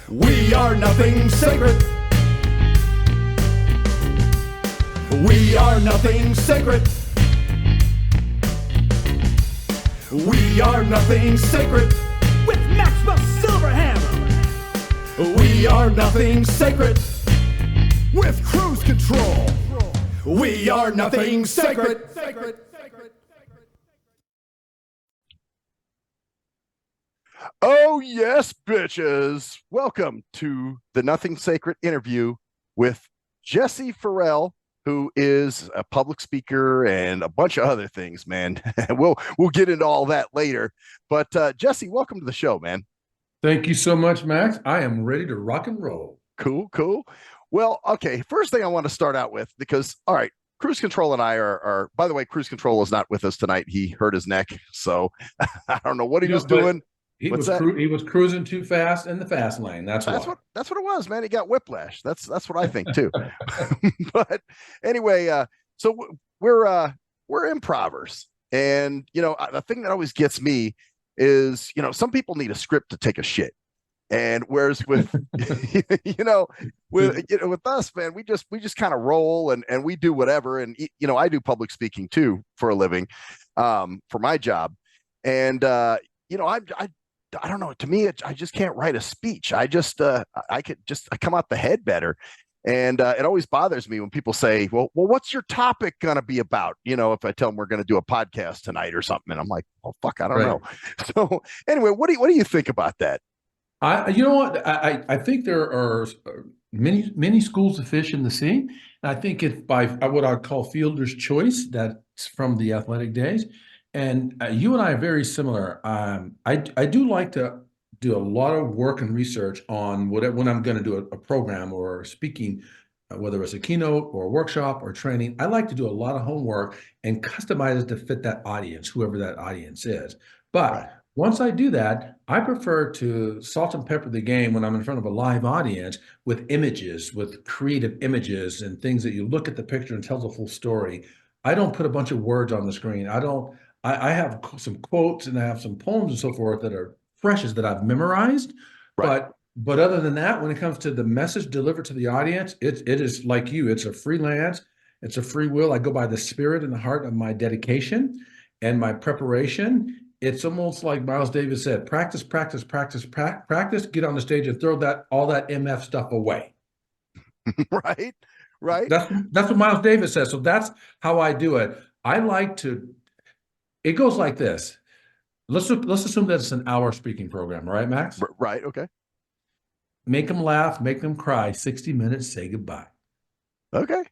We are nothing sacred. We are nothing sacred. We are nothing sacred. With Maxwell Silverhammer. We are nothing sacred. With cruise control. We are nothing sacred. Oh, yes, bitches. Welcome to the Nothing Sacred interview with Jesse Ferrell, who is a public speaker and a bunch of other things, man. we'll get into all that later. But Jesse, welcome to the show, man. Thank you so much, Max. I am ready to rock and roll. Cool. Well, okay, first thing I want to start out with, because, all right, Cruise Control and I are by the way, Cruise Control is not with us tonight. He hurt his neck, so I don't know what he was doing. He was cruising too fast in the fast lane. That's what it was, man. He got whiplash. That's what I think too. But anyway, so we're improvers, and the thing that always gets me is some people need a script to take a shit, and whereas with with us, man, we just kind of roll and we do whatever, and I do public speaking too for a living, for my job, and I don't know. To me, I just can't write a speech. I come out the head better. And it always bothers me when people say, well, what's your topic going to be about? If I tell them we're going to do a podcast tonight or something, and I'm like, oh, fuck, I don't know. So anyway, what do you think about that? I think there are many schools of fish in the sea. And I think it's by what I'd call fielder's choice. That's from the athletic days. And you and I are very similar. I do like to do a lot of work and research on when I'm going to do a program or speaking, whether it's a keynote or a workshop or training. I like to do a lot of homework and customize it to fit that audience, whoever that audience is. But once I do that, I prefer to salt and pepper the game when I'm in front of a live audience with images, with creative images and things that you look at the picture and tells a full story. I don't put a bunch of words on the screen. I have some quotes and I have some poems and so forth that are phrases that I've memorized. Right. But other than that, when it comes to the message delivered to the audience, it is like you. It's a freelance. It's a free will. I go by the spirit and the heart of my dedication and my preparation. It's almost like Miles Davis said, practice, get on the stage and throw all that MF stuff away. Right. That's what Miles Davis says. So that's how I do it. It goes like this. Let's assume that it's an hour speaking program, right, Max? Right. Okay. Make them laugh, make them cry. 60 minutes, say goodbye. Okay.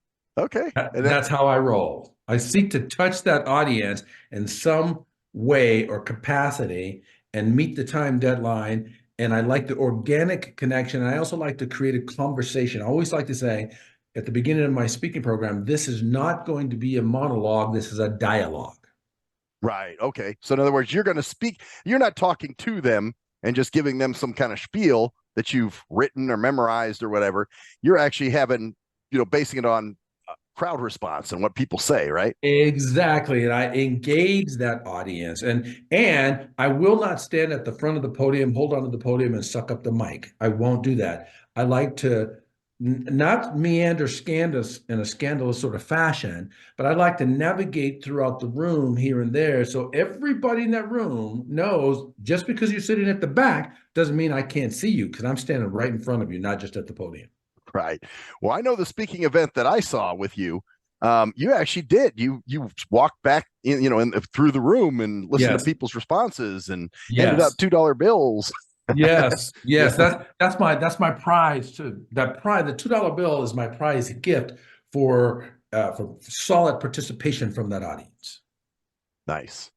That's how I roll. I seek to touch that audience in some way or capacity and meet the time deadline. And I like the organic connection. I also like to create a conversation. I always like to say at the beginning of my speaking program, this is not going to be a monologue. This is a dialogue. Right. Okay. So in other words, you're going to speak, you're not talking to them and just giving them some kind of spiel that you've written or memorized or whatever. You're actually basing it on crowd response and what people say, right? Exactly. And I engage that audience and I will not stand at the front of the podium, hold on to the podium and suck up the mic. I won't do that. I like to not meander in a scandalous sort of fashion, but I like to navigate throughout the room here and there. So everybody in that room knows just because you're sitting at the back doesn't mean I can't see you because I'm standing right in front of you, not just at the podium. Right. Well, I know the speaking event that I saw with you, you actually did. You walked back through the room and listened to people's responses and handed out $2 bills. Yes. That's my prize too. The $2 bill is my prize gift for solid participation from that audience. Nice.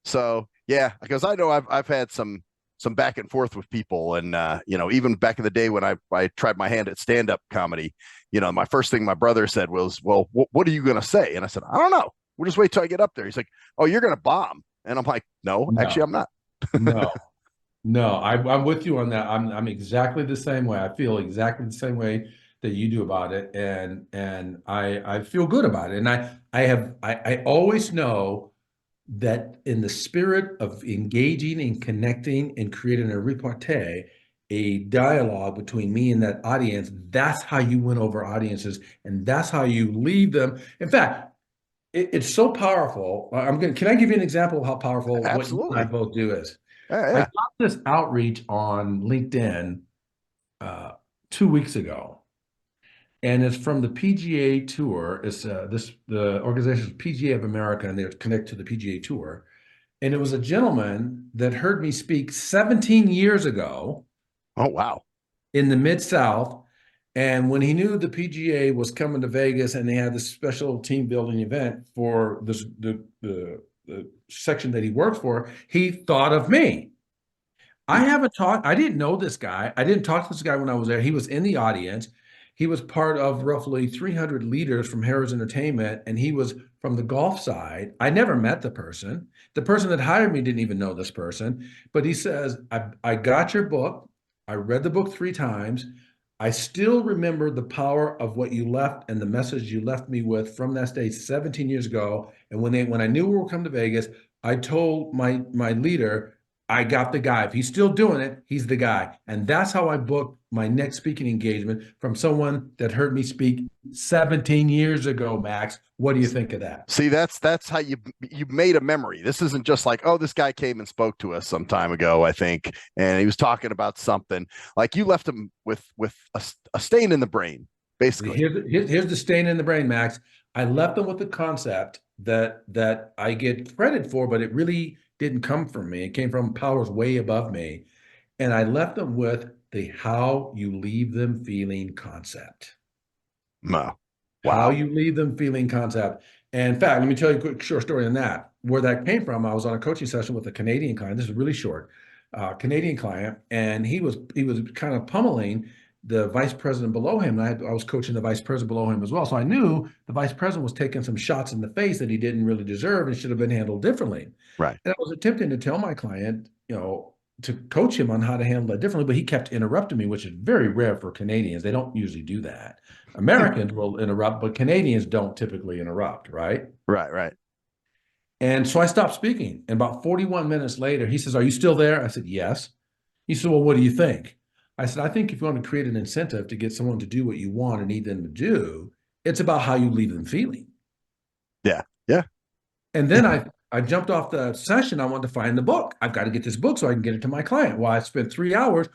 So yeah, because I know I've had some back and forth with people, and even back in the day when I tried my hand at stand-up comedy, my first thing my brother said was, well, what are you going to say? And I said, I don't know. We'll just wait till I get up there. He's like, oh, you're going to bomb. And I'm like, no, actually I'm not. No, I'm with you on that. I'm exactly the same way. I feel exactly the same way that you do about it, and I feel good about it. And I always know that in the spirit of engaging and connecting and creating a repartee, a dialogue between me and that audience, that's how you win over audiences, and that's how you leave them. In fact, it's so powerful. Can I give you an example of how powerful what you and I Absolutely. both do is? Yeah, I yeah. got this outreach on LinkedIn uh, 2 weeks ago, and it's from the PGA Tour. It's the organization is PGA of America, and they're connected to the PGA Tour. And it was a gentleman that heard me speak 17 years ago Oh, wow. in the Mid South. And when he knew the PGA was coming to Vegas and they had this special team building event for the section that he works for, he thought of me. I didn't know this guy. I didn't talk to this guy when I was there. He was in the audience. He was part of roughly 300 leaders from Harrah's Entertainment, and he was from the golf side. I never met the person. The person that hired me didn't even know this person, but he says, I got your book. I read the book 3 times. I still remember the power of what you left and the message you left me with from that stage 17 years ago. And when I knew we were coming to Vegas, I told my leader, I got the guy. If he's still doing it, he's the guy. And that's how I booked my next speaking engagement from someone that heard me speak 17 years ago, Max. What do you think of that? See, that's how you made a memory. This isn't just like, oh, this guy came and spoke to us some time ago, I think, and he was talking about something. Like you left him with a stain in the brain, basically. Here's the stain in the brain, Max. I left them with the concept that I get credit for, but it really didn't come from me. It came from powers way above me. And I left them with the how you leave them feeling concept. No. How Wow. you leave them feeling concept. And in fact, let me tell you a quick short story on that. Where that came from, I was on a coaching session with a Canadian client. This is really short, Canadian client, and he was kind of pummeling the vice president below him. And I was coaching the vice president below him as well. So I knew the vice president was taking some shots in the face that he didn't really deserve and should have been handled differently. Right. And I was attempting to tell my client, to coach him on how to handle it differently, but he kept interrupting me, which is very rare for Canadians. They don't usually do that. Americans will interrupt, but Canadians don't typically interrupt, right? Right, right. And so I stopped speaking. And about 41 minutes later, he says, "Are you still there?" I said, "Yes." He said, "Well, what do you think?" I said, "I think if you want to create an incentive to get someone to do what you want and need them to do, it's about how you leave them feeling." Yeah. Yeah. And then I jumped off the session. I wanted to find the book. I've got to get this book so I can get it to my client. Well, I spent 3 hours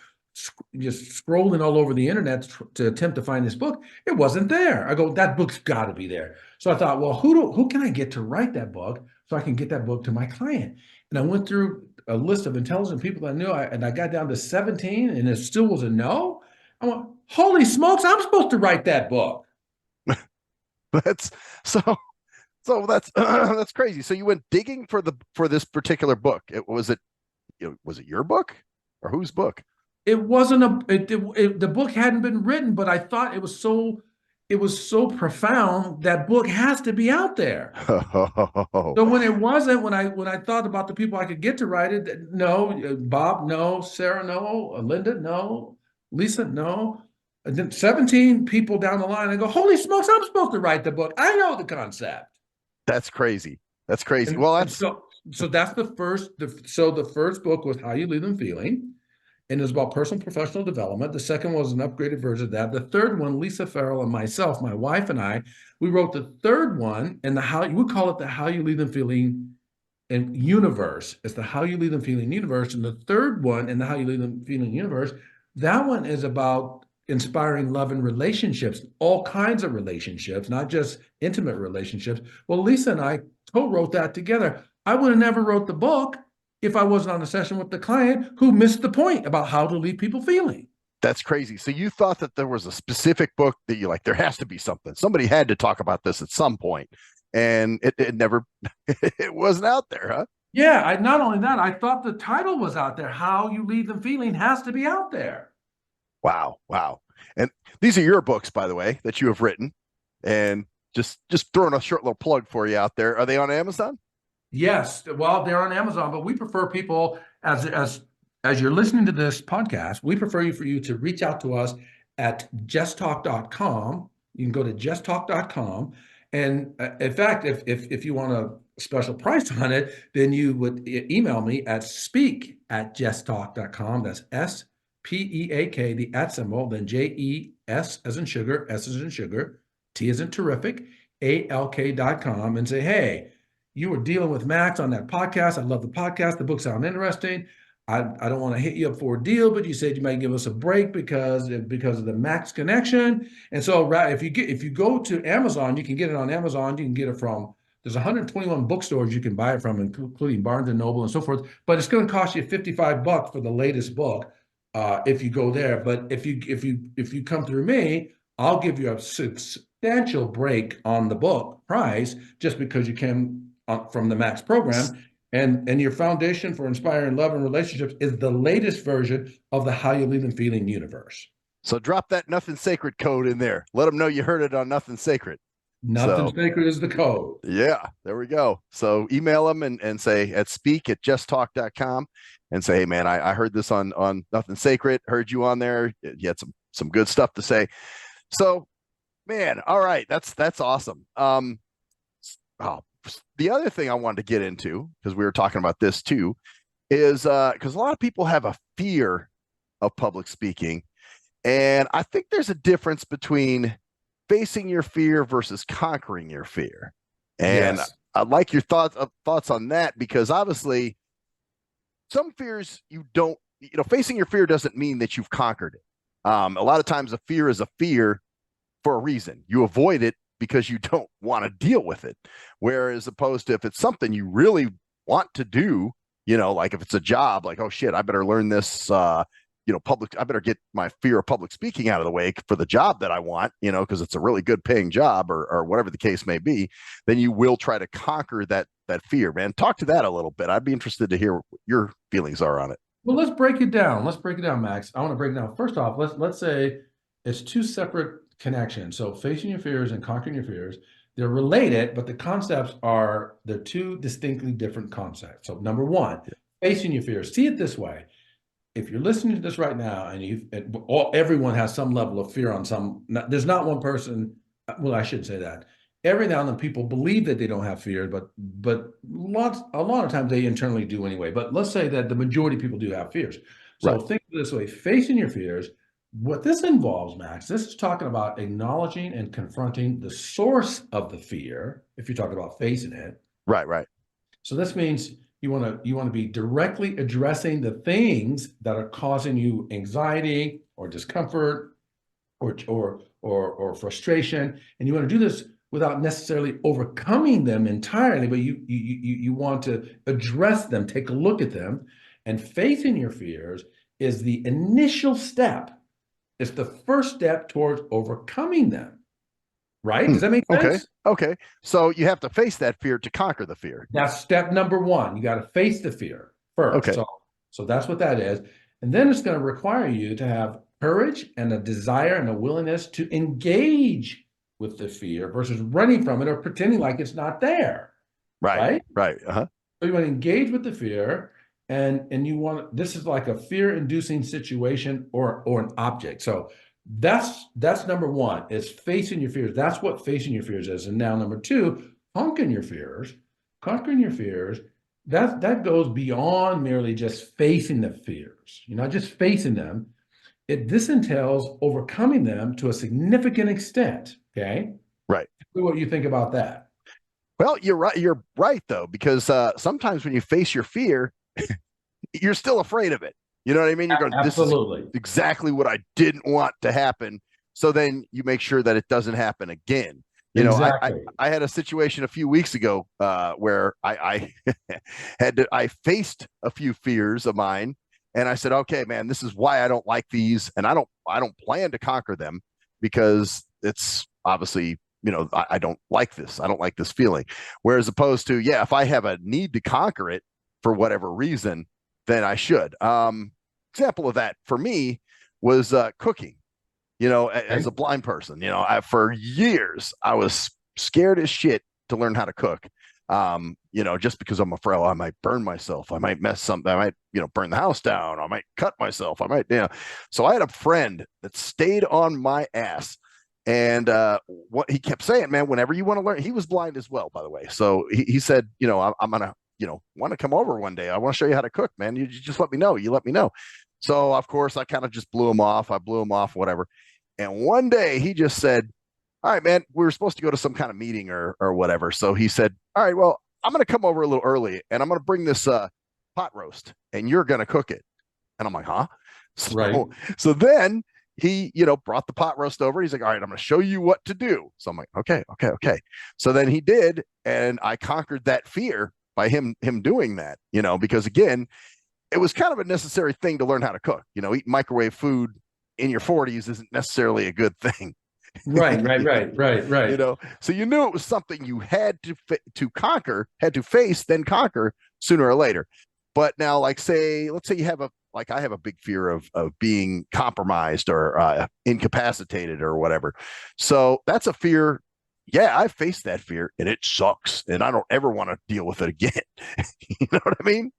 just scrolling all over the internet to attempt to find this book. It wasn't there. I go, that book's got to be there. So I thought, well, who can I get to write that book so I can get that book to my client? And I went through a list of intelligent people I knew, and I got down to 17, and it still was a no. I went, holy smokes, I'm supposed to write that book. That's so that's that's crazy. So you went digging for this particular book. Was it your book or whose book? It wasn't the book hadn't been written, but I thought it was so profound that book has to be out there. Oh, So when it wasn't, when I thought about the people I could get to write it, no, Bob, no, Sarah, no, Linda, no, Lisa, no. And then 17 people down the line, I go, holy smokes, I'm supposed to write the book. I know the concept. that's crazy. That's crazy. And, Well, and that's so that's the first book was How You Leave Them Feeling. And it was about personal professional development. The second was an upgraded version of that. The third one, Lisa Ferrell and myself, my wife and I, we wrote the third one, and we call it the How You Leave Them Feeling and universe. It's the How You Leave Them Feeling universe. And the third one in the How You Leave Them Feeling universe, that one is about inspiring love and relationships, all kinds of relationships, not just intimate relationships. Well, Lisa and I co-wrote that together. I would have never wrote the book if I wasn't on a session with the client who missed the point about how to leave people feeling. that's crazy. So you thought that there was a specific book that you like, there has to be something. Somebody had to talk about this at some point, and it never it wasn't out there, huh? Yeah, not only that, I thought the title was out there. How You Leave Them Feeling has to be out there. Wow, wow. And these are your books, by the way, that you have written. And just throwing a short little plug for you out there. Are they on Amazon? Yes, well, they're on Amazon, but we prefer people as you're listening to this podcast, we prefer for you to reach out to us at justtalk.com. You can go to justtalk.com. And in fact, if you want a special price on it, then you would email me at speak@justtalk.com. That's PEAK, the at symbol, then JES as in sugar, S as in sugar, T as in terrific, ALK.com, and say, hey, you were dealing with Max on that podcast. I love the podcast. The book sounds interesting. I don't want to hit you up for a deal, but you said you might give us a break because of the Max connection. And so if you go to Amazon, you can get it on Amazon. You can get it from there's 121 bookstores you can buy it from, including Barnes and Noble and so forth. But it's going to cost you $55 for the latest book if you go there. But if you come through me, I'll give you a substantial break on the book price just because you came from the Max program. And your foundation for inspiring love and relationships is the latest version of the How You Leave Them Feeling universe. So drop that Nothing Sacred code in there. Let them know you heard it on Nothing Sacred. Nothing Sacred is the code. Yeah, there we go. So email them and say at speak@justtalk.com and say, hey, man, I heard this on Nothing Sacred. Heard you on there. You had some good stuff to say. So, man, all right. That's awesome. The other thing I wanted to get into, because we were talking about this too, is because a lot of people have a fear of public speaking. And I think there's a difference between facing your fear versus conquering your fear. And yes. I'd like your thoughts on that, because obviously some fears facing your fear doesn't mean that you've conquered it. A lot of times a fear is a fear for a reason. You avoid it because you don't want to deal with it. Whereas opposed to if it's something you really want to do, like if it's a job, like, oh shit, I better learn this, I better get my fear of public speaking out of the way for the job that I want, because it's a really good paying job or whatever the case may be, then you will try to conquer that fear, man. Talk to that a little bit. I'd be interested to hear what your feelings are on it. Well, let's break it down. Max. I want to break it down. First off, let's say it's two separate connections. So facing your fears and conquering your fears, they're related, but the concepts they're two distinctly different concepts. So number one, facing your fears. See it this way. If you're listening to this right now and everyone has some level of fear there's not one person, well, I shouldn't say that. Every now and then people believe that they don't have fear, but a lot of times they internally do anyway. But let's say that the majority of people do have fears. So Right. Think of it this way, facing your fears. What this involves, Max, this is talking about acknowledging and confronting the source of the fear, if you're talking about facing it. Right. So this means you want to be directly addressing the things that are causing you anxiety or discomfort or frustration, and you want to do this without necessarily overcoming them entirely, but you want to address them, take a look at them, and facing your fears is the initial step. It's the first step towards overcoming them. Right? Does that make sense? Okay. So you have to face that fear to conquer the fear. That's step number one. You got to face the fear first. Okay. So that's what that is. And then it's going to require you to have courage and a desire and a willingness to engage with the fear versus running from it or pretending like it's not there. Right. So you want to engage with the fear, and this is like a fear-inducing situation or an object. So that's number one, is facing your fears. That's what facing your fears is. And now number two, conquering your fears, that goes beyond merely just facing the fears. You're not just facing them. This entails overcoming them to a significant extent. Okay. Right. What you think about that? Well, you're right though, because sometimes when you face your fear, you're still afraid of it. You know what I mean? You're going, absolutely. This is exactly what I didn't want to happen. So then you make sure that it doesn't happen again. Exactly. I had a situation a few weeks ago where I I faced a few fears of mine, and I said, okay, man, this is why I don't like these, and I don't plan to conquer them, because it's obviously, I don't like this. I don't like this feeling. Whereas opposed to, if I have a need to conquer it for whatever reason, then I should. Example of that for me was cooking. As a blind person, for years I was scared as shit to learn how to cook. Just because I'm a Ferrell, I might burn myself. I might mess something. I might, burn the house down. I might cut myself. I might, So I had a friend that stayed on my ass. And what he kept saying, man, whenever you want to learn, he was blind as well, by the way. So he said, I'm going to, want to come over one day. I want to show you how to cook, man. You just let me know. You let me know. So of course I kind of just blew him off. I blew him off, whatever. And one day he just said, all right, man, we were supposed to go to some kind of meeting or whatever. So he said, all right, well, I'm going to come over a little early and I'm going to bring this pot roast and you're going to cook it. And I'm like, huh? Right. So then he, brought the pot roast over. He's like, all right, I'm going to show you what to do. So I'm like, okay. So then he did. And I conquered that fear by him doing that, because again, it was kind of a necessary thing to learn how to cook. Eating microwave food in your 40s isn't necessarily a good thing. Right. So you knew it was something you had to conquer, had to face, then conquer sooner or later. But now, let's say you have I have a big fear of being compromised or incapacitated or whatever. So that's a fear. Yeah, I faced that fear and it sucks. And I don't ever want to deal with it again. You know what I mean?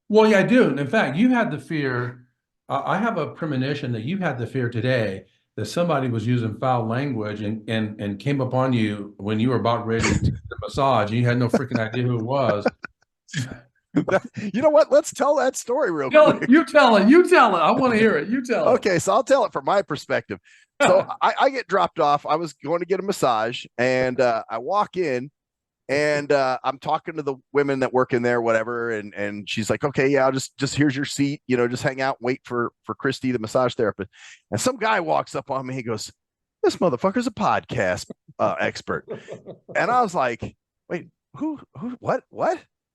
Well, yeah, I do. In fact, you had the fear. I have a premonition that you had the fear today that somebody was using foul language and came upon you when you were about ready to get the massage and you had no freaking idea who it was. You know what? Let's tell that story real quick. You tell it. I want to hear it. You tell it. Okay, so I'll tell it from my perspective. So I get dropped off. I was going to get a massage, and I walk in, and I'm talking to the women that work in there, whatever, and she's like, okay, yeah, I'll just here's your seat, just hang out and wait for Christy, the massage therapist. And some guy walks up on me. He goes, this motherfucker's a podcast expert. And I was like, wait, who, what?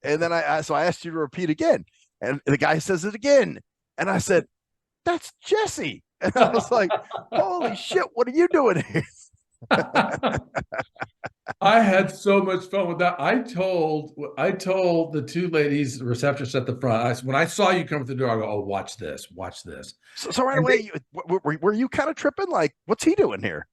And then I asked you to repeat again. And the guy says it again. And I said, that's Jesse. And I was like, holy shit, what are you doing here? I had so much fun with that. I told the two ladies, the receptionists at the front, when I saw you come through the door, I go, oh, watch this. So right away, were you kind of tripping? Like, what's he doing here?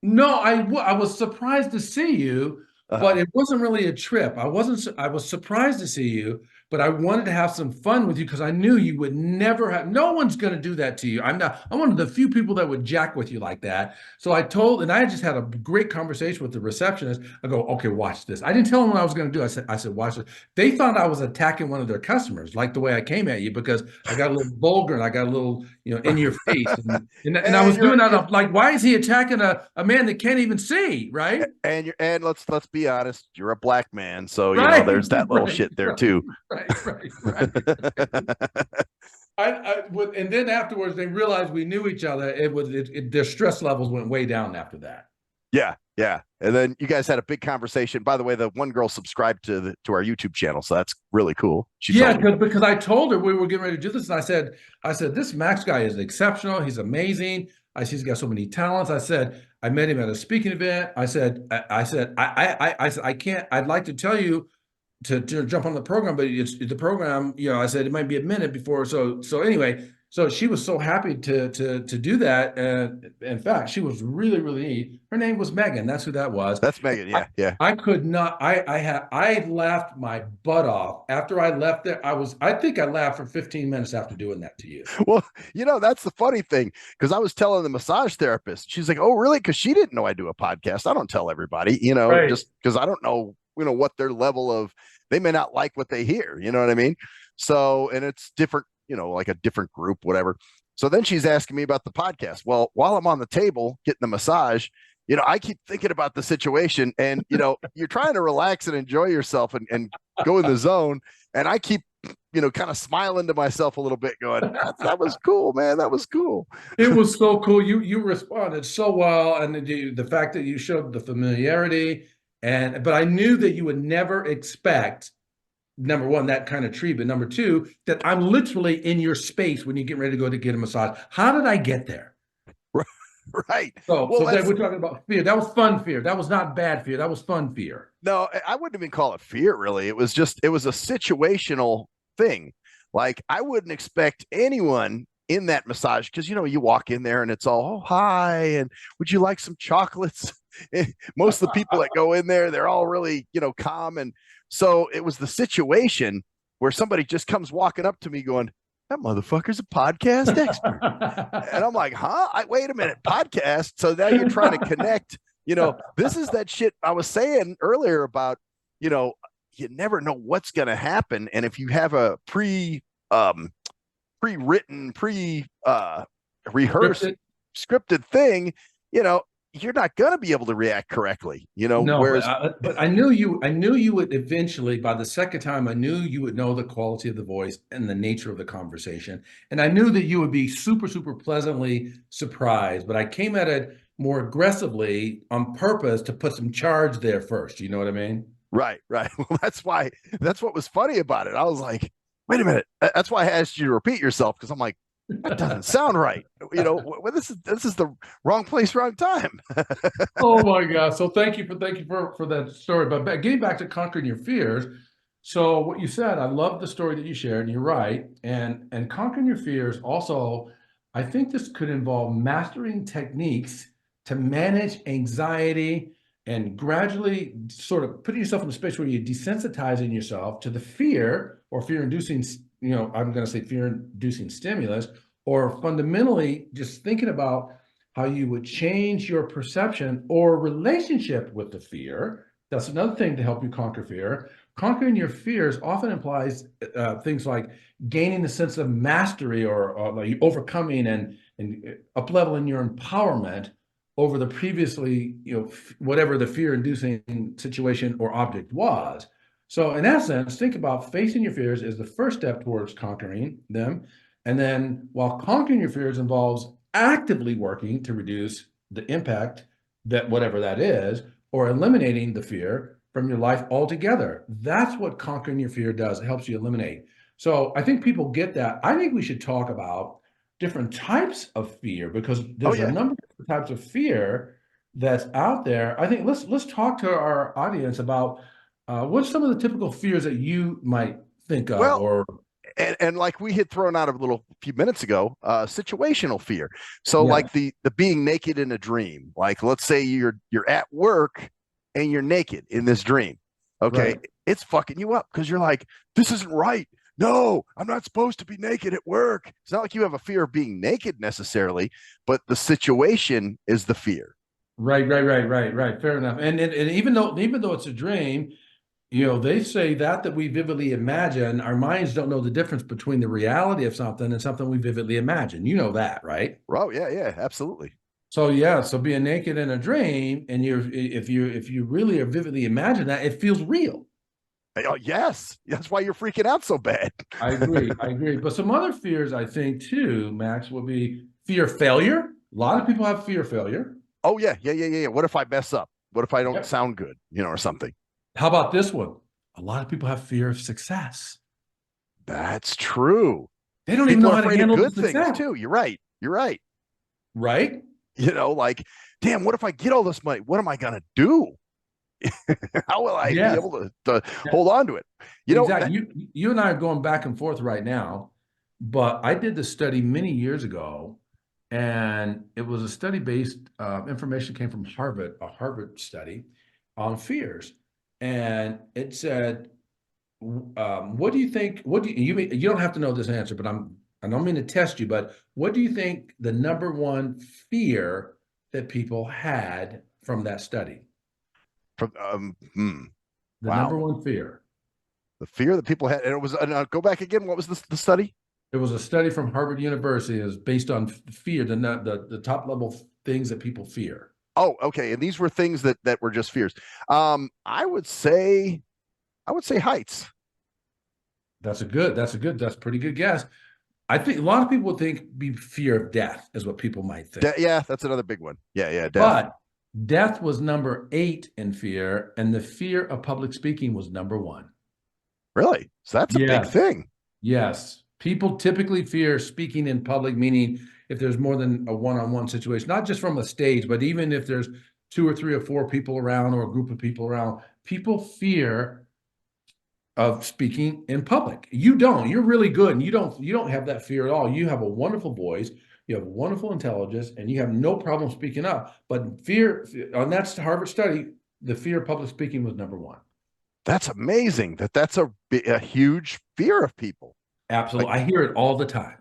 No, I was surprised to see you. But it wasn't really a trip. I was surprised to see you, but I wanted to have some fun with you because I knew you would never have, no one's going to do that to you. I'm one of the few people that would jack with you like that. So I just had a great conversation with the receptionist. I go, okay, watch this. I didn't tell them what I was going to do. I said, watch this. They thought I was attacking one of their customers, like the way I came at you, because I got a little vulgar and I got a little, in your face. And I was doing that. Like, why is he attacking a man that can't even see? Right. And let's be honest, you're a black man, so there's that little shit there too. Right. And then afterwards, they realized we knew each other. Their stress levels went way down after that. Yeah. And then you guys had a big conversation. By the way, the one girl subscribed to our YouTube channel, so that's really cool. Because I told her we were getting ready to do this, and I said, this Max guy is exceptional. He's amazing. He's got so many talents. I said, I met him at a speaking event. I said, I can't. I'd like to tell you to jump on the program, but it's the program. I said it might be a minute before. So anyway, so she was so happy to do that. And in fact, she was really, really neat. Her name was Megan. That's who that was. That's Megan. Yeah. I could not. I laughed my butt off after I left there. I think I laughed for 15 minutes after doing that to you. Well, that's the funny thing, because I was telling the massage therapist. She's like, "Oh, really?" Because she didn't know I do a podcast. I don't tell everybody, right. Just because I don't know, what their level of. They may not like what they hear. You know what I mean? So, and it's different. Like a different group, whatever. So then she's asking me about the podcast. Well, while I'm on the table getting the massage, I keep thinking about the situation, and you're trying to relax and enjoy yourself and go in the zone. And I keep, kind of smiling to myself a little bit, going, that was cool, man. That was cool. It was so cool. You responded so well. And the fact that you showed the familiarity, but I knew that you would never expect, number one, that kind of treatment. Number two, that I'm literally in your space when you get ready to go to get a massage. How did I get there? Right. So we're talking about fear. That was fun fear. That was not bad fear. That was fun fear. No, I wouldn't even call it fear, really. It was a situational thing. Like, I wouldn't expect anyone in that massage, because, you walk in there and it's all, oh, hi, and would you like some chocolates? Most of the people that go in there, they're all really, calm. And so it was the situation where somebody just comes walking up to me going, that motherfucker's a podcast expert. And I'm like, huh? Wait a minute, podcast? So now you're trying to connect, this is that shit I was saying earlier about, you never know what's going to happen. And if you have a pre-written, rehearsed, Scripted? scripted thing, you know, you're not going to be able to react correctly, you know, No, whereas but I knew you would eventually, by the second time, I knew you would know the quality of the voice and the nature of the conversation. And I knew that you would be super, super pleasantly surprised, but I came at it more aggressively on purpose to put some charge there first. You know what I mean? right, right. Well, that's what was funny about it. I was like, wait a minute. That's why I asked you to repeat yourself, because I'm like, that doesn't sound right. You know, well, this is the wrong place, wrong time. Oh my God. So thank you for that story. But getting back to conquering your fears. So what you said, I love the story that you shared, and you're right. And conquering your fears also, I think this could involve mastering techniques to manage anxiety and gradually sort of putting yourself in a space where you're desensitizing yourself to the fear or fear-inducing, I'm going to say fear-inducing stimulus, or fundamentally just thinking about how you would change your perception or relationship with the fear. That's another thing to help you conquer fear. Conquering your fears often implies things like gaining a sense of mastery or like overcoming and up-leveling your empowerment over the previously, whatever the fear-inducing situation or object was. So in essence, think about facing your fears as the first step towards conquering them. And then while conquering your fears involves actively working to reduce the impact that whatever that is, or eliminating the fear from your life altogether. That's what conquering your fear does. It helps you eliminate. So I think people get that. I think we should talk about different types of fear because Oh there's a yeah. number of types of fear that's out there. I think let's talk to our audience about what's some of the typical fears that you might think of Well, or and like we had thrown out a little few minutes ago, situational fear. So yeah, like the being naked in a dream. Like let's say you're at work and you're naked in this dream. Okay, right. it's fucking you up because you're like, this isn't right. No, I'm not supposed to be naked at work. It's not like you have a fear of being naked necessarily, but the situation is the fear. Right. Fair enough. And even though it's a dream, they say that we vividly imagine, our minds don't know the difference between the reality of something and something we vividly imagine. You know that, right? Oh yeah, yeah, absolutely. So yeah, so being naked in a dream, and if you really are vividly imagine that, it feels real. Oh yes, that's why you're freaking out so bad. I agree. I agree. But some other fears, I think, too, Max, would be fear of failure. A lot of people have fear of failure. Oh yeah, yeah. What if I mess up? What if I don't Yep. sound good? Or something. How about this one? A lot of people have fear of success. That's true. They don't even People know are how to afraid of handle the good things success, too. You're right. You're right. right? Like, damn, what if I get all this money? What am I gonna do? How will I be Yes. able to hold on to it? Exactly. You and I are going back and forth right now, but I did the study many years ago, and it was a study based information came from Harvard, a Harvard study on fears, and it said, "What do you think? What do you don't have to know this answer, but I don't mean to test you, but what do you think the number one fear that people had from that study? from The number wow, one fear." the fear that people had, and it was. Go back again. What was the study? It was a study from Harvard University. It was based on fear, the top level things that people fear. Oh, okay. And these were things that were just fears. I would say, heights. That's a pretty good guess. I think a lot of people would think be fear of death is what people might think. Yeah, that's another big one. Yeah, death. But death was number 8 in fear, and the fear of public speaking was number 1. Really? So that's a big Yes. thing. Yes. People typically fear speaking in public, meaning if there's more than a one-on-one situation, not just from a stage, but even if there's 2 or 3 or 4 people around or a group of people around, people fear of speaking in public. You don't. You're really good, and you don't have that fear at all. You have a wonderful voice, you have wonderful intelligence, and you have no problem speaking up. But fear on that Harvard study, the fear of public speaking was number 1. That's amazing. That's a huge fear of people. Like Absolutely. I hear it all the time.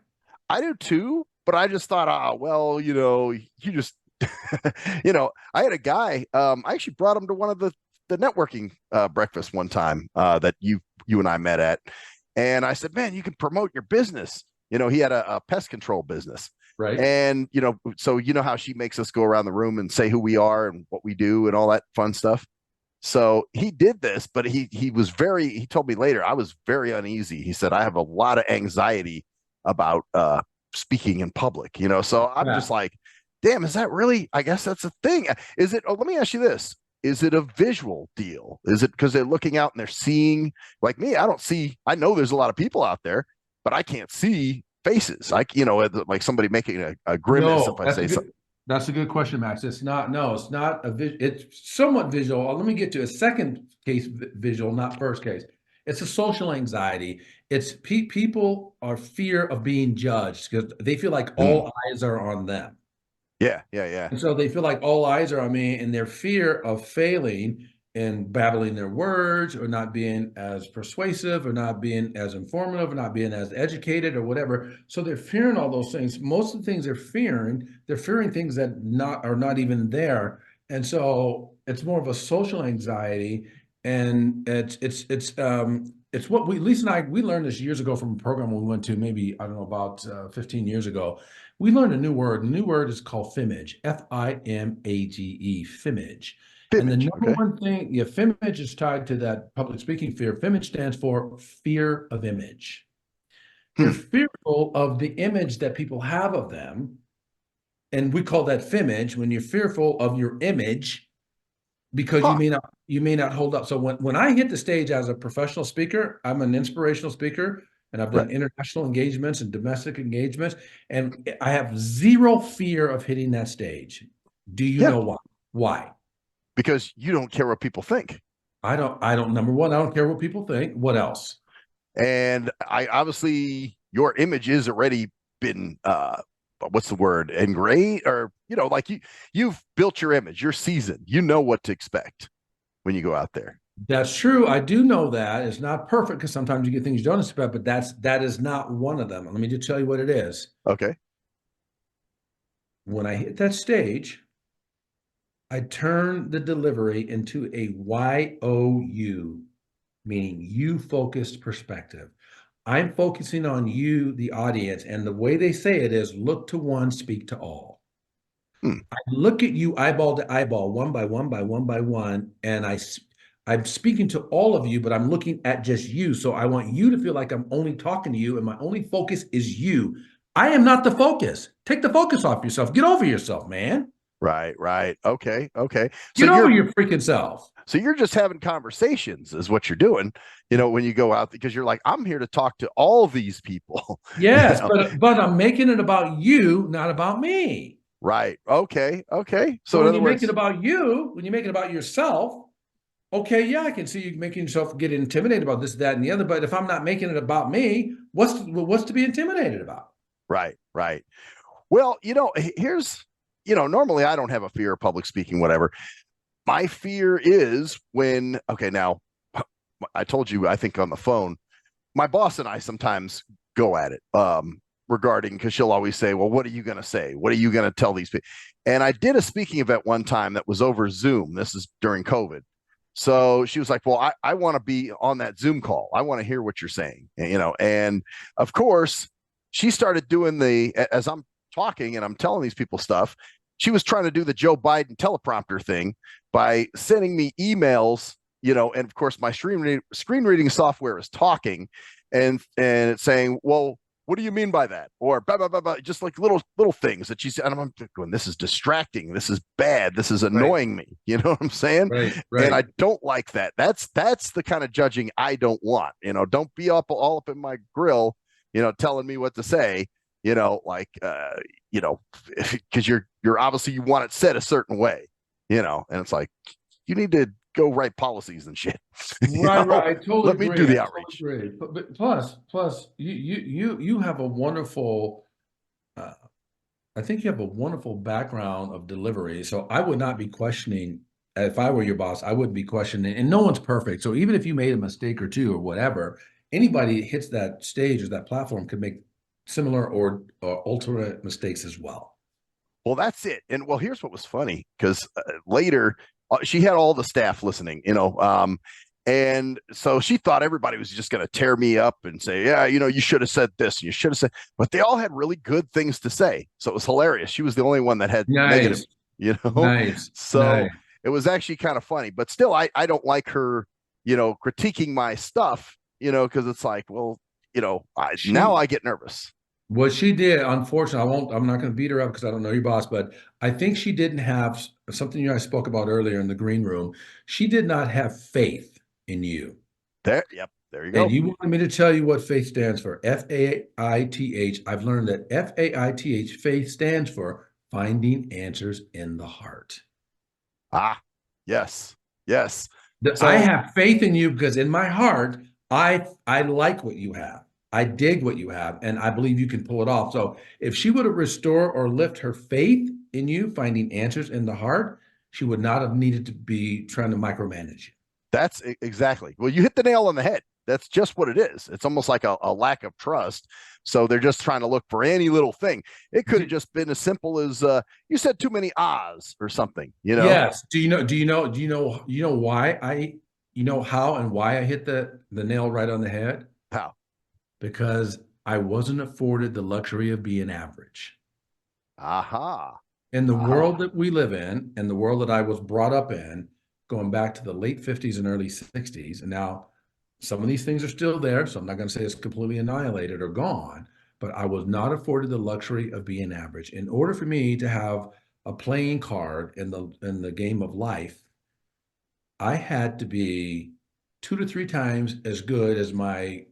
I do too, but I just thought, well, you just, I had a guy. I actually brought him to one of the networking breakfasts one time that you and I met at, and I said, man, you can promote your business. He had a pest control business. Right. And, so how she makes us go around the room and say who we are and what we do and all that fun stuff. So he did this, but he told me later, I was very uneasy. He said, I have a lot of anxiety about speaking in public, so I'm just Yeah. like, damn, is that really, I guess that's a thing. Is it, let me ask you this. Is it a visual deal? Is it because they're looking out and they're seeing, like me? I know there's a lot of people out there, but I can't see faces. Like somebody making a grimace if No, I say something. that's a good question, Max. It's not, no, it's not it's somewhat visual. Let me get to a second case visual, not first case. It's a social anxiety. It's people are fear of being judged because they feel like Mm. all eyes are on them. Yeah, yeah, yeah. And so they feel like all eyes are on me, and their fear of failing and babbling their words or not being as persuasive or not being as informative or not being as educated or whatever. So they're fearing all those things. Most of the things they're fearing things that are not even there. And so it's more of a social anxiety. And it's what Lisa and I learned this years ago from a program we went to, maybe, I don't know, about 15 years ago. We learned a new word. The new word is called FIMAGE, FIMAGE, FIMAGE. And the Image. number Okay. one thing, yeah, FIMAGE is tied to that public speaking fear. FIMAGE stands for fear of image. They're Hmm. fearful of the image that people have of them. And we call that FIMAGE when you're fearful of your image because Huh. you may not hold up. So when I hit the stage as a professional speaker, I'm an inspirational speaker, and I've Right. done international engagements and domestic engagements, and I have zero fear of hitting that stage. Do you Yeah. know why? Why? Because you don't care what people think. I don't, number one, I don't care what people think. What else? And I obviously your image is already been what's the word, engraved, or like you've built your image, you're seasoned, you know what to expect when you go out there. That's true. I do know that it's not perfect because sometimes you get things you don't expect, but that is not one of them. Let me just tell you what it is. Okay. When I hit that stage, I turn the delivery into a YOU, meaning you focused perspective. I'm focusing on you, the audience, and the way they say it is look to one, speak to all. Hmm. I look at you eyeball to eyeball, one by one by one by one, and I'm speaking to all of you, but I'm looking at just you. So I want you to feel like I'm only talking to you, and my only focus is you. I am not the focus. Take the focus off yourself. Get over yourself, man. Right, right. Okay, okay. So Get over you're your freaking self. so you're just having conversations is what you're doing, when you go out, because you're like, I'm here to talk to all these people. you Yes, know. but I'm making it about you, not about me. Right. Okay. Okay. So So in when other you make it words, about you, when you make it about yourself, okay, yeah, I can see you making yourself get intimidated about this, that, and the other. But if I'm not making it about me, what's to be intimidated about? right, right. Well, here's, normally I don't have a fear of public speaking, whatever. My fear is when, okay, now I told you, I think on the phone, my boss and I sometimes go at it regarding, because she'll always say, well, what are you going to say? What are you going to tell these people? And I did a speaking event one time that was over Zoom. This is during COVID. So she was like, well, I want to be on that Zoom call. I want to hear what you're saying. And of course, she started doing as I'm talking and I'm telling these people stuff, she was trying to do the Joe Biden teleprompter thing by sending me emails, and of course my screen reading software is talking and it's saying, well, what do you mean by that? Or blah, blah, blah, blah, just like little things that she said. And I'm going, this is distracting. This is bad. This is Right, annoying me. You know what I'm saying? right, And I right, don't like that. That's the kind of judging I don't want. Don't be all up in my grill, telling me what to say. Like because you're obviously you want it said a certain way. And it's like you need to go write policies and shit. right, right. I totally Let me do agree. I the totally outreach. agree. But plus, you have a wonderful. Uh, I think you have a wonderful background of delivery. So I would not be questioning. If I were your boss, I wouldn't be questioning. And no one's perfect. So even if you made a mistake or two or whatever, anybody hits that stage or that platform could make similar or alternate mistakes as well. Well, that's it. And well, here's what was funny because later she had all the staff listening, And so she thought everybody was just going to tear me up and say, yeah, you should have said this. You should have said, but they all had really good things to say. So it was hilarious. She was the only one that had negative, Nice, you know? nice, So nice. it was actually kind of funny, but still, I don't like her, critiquing my stuff, because it's like, well, now She I get nervous. What she did, unfortunately, I'm not going to beat her up because I don't know your boss, but I think she didn't have something you guys spoke about earlier in the green room. She did not have faith in you. Yep, there you And go. you wanted me to tell you what faith stands for. Faith. I've learned that faith, faith stands for finding answers in the heart. Ah, yes, yes. I So have faith in you because in my heart, I like what you have. I dig what you have, and I believe you can pull it off. So if she would have restored or lift her faith in you, finding answers in the heart, she would not have needed to be trying to micromanage you. that's exactly. Well, you hit the nail on the head. That's just what it is. It's almost like a lack of trust. So they're just trying to look for any little thing. It could have just been as simple as you said too many ahs or something, Yes. Do you know why you know how and why I hit the nail right on the head? How? Because I wasn't afforded the luxury of being average. Aha. In the Aha. world that we live in, and the world that I was brought up in, going back to the late 50s and early 60s, and now some of these things are still there, so I'm not going to say it's completely annihilated or gone, but I was not afforded the luxury of being average. In order for me to have a playing card in the game of life, I had to be 2 to 3 times as good as my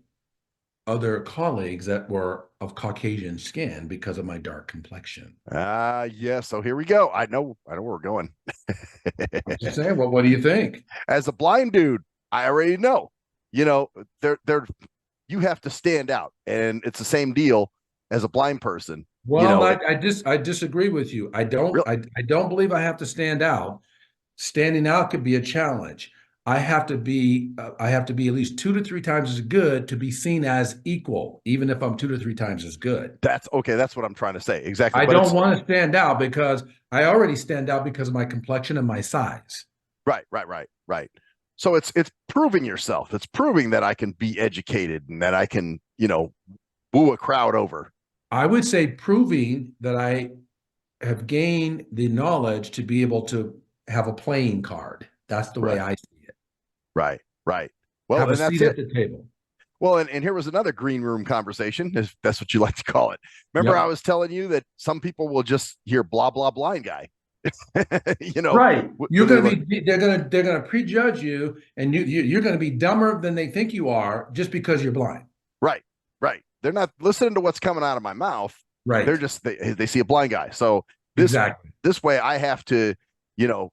other colleagues that were of Caucasian skin because of my dark complexion. Yeah. So here we go. I know where we're going. I'm just saying, well, what do you think? As a blind dude, I already know. You know, they're you have to stand out, and it's the same deal as a blind person. Well, I disagree with you. Really, I don't believe I have to stand out. Standing out could be a challenge. I have to be at least 2 to 3 times as good to be seen as equal, even if I'm 2 to 3 times as good. that's okay. That's what I'm trying to say. Exactly. I But don't it's want to stand out because I already stand out because of my complexion and my size. right. So it's proving yourself. It's proving that I can be educated and that I can, woo a crowd over. I would say proving that I have gained the knowledge to be able to have a playing card. That's the way Right. I see it. Right. Well, Have a and that's seat at it. the table. Well, and here was another green room conversation, if that's what you like to call it. Remember, I Yep. was telling you that some people will just hear blah blah blind guy, Right. You're when they going look. to be they're going to prejudge you and you're going to be dumber than they think you are just because you're blind. Right. They're not listening to what's coming out of my mouth. They're Right. just they see a blind guy. So this Exactly. this way, I have to, you know,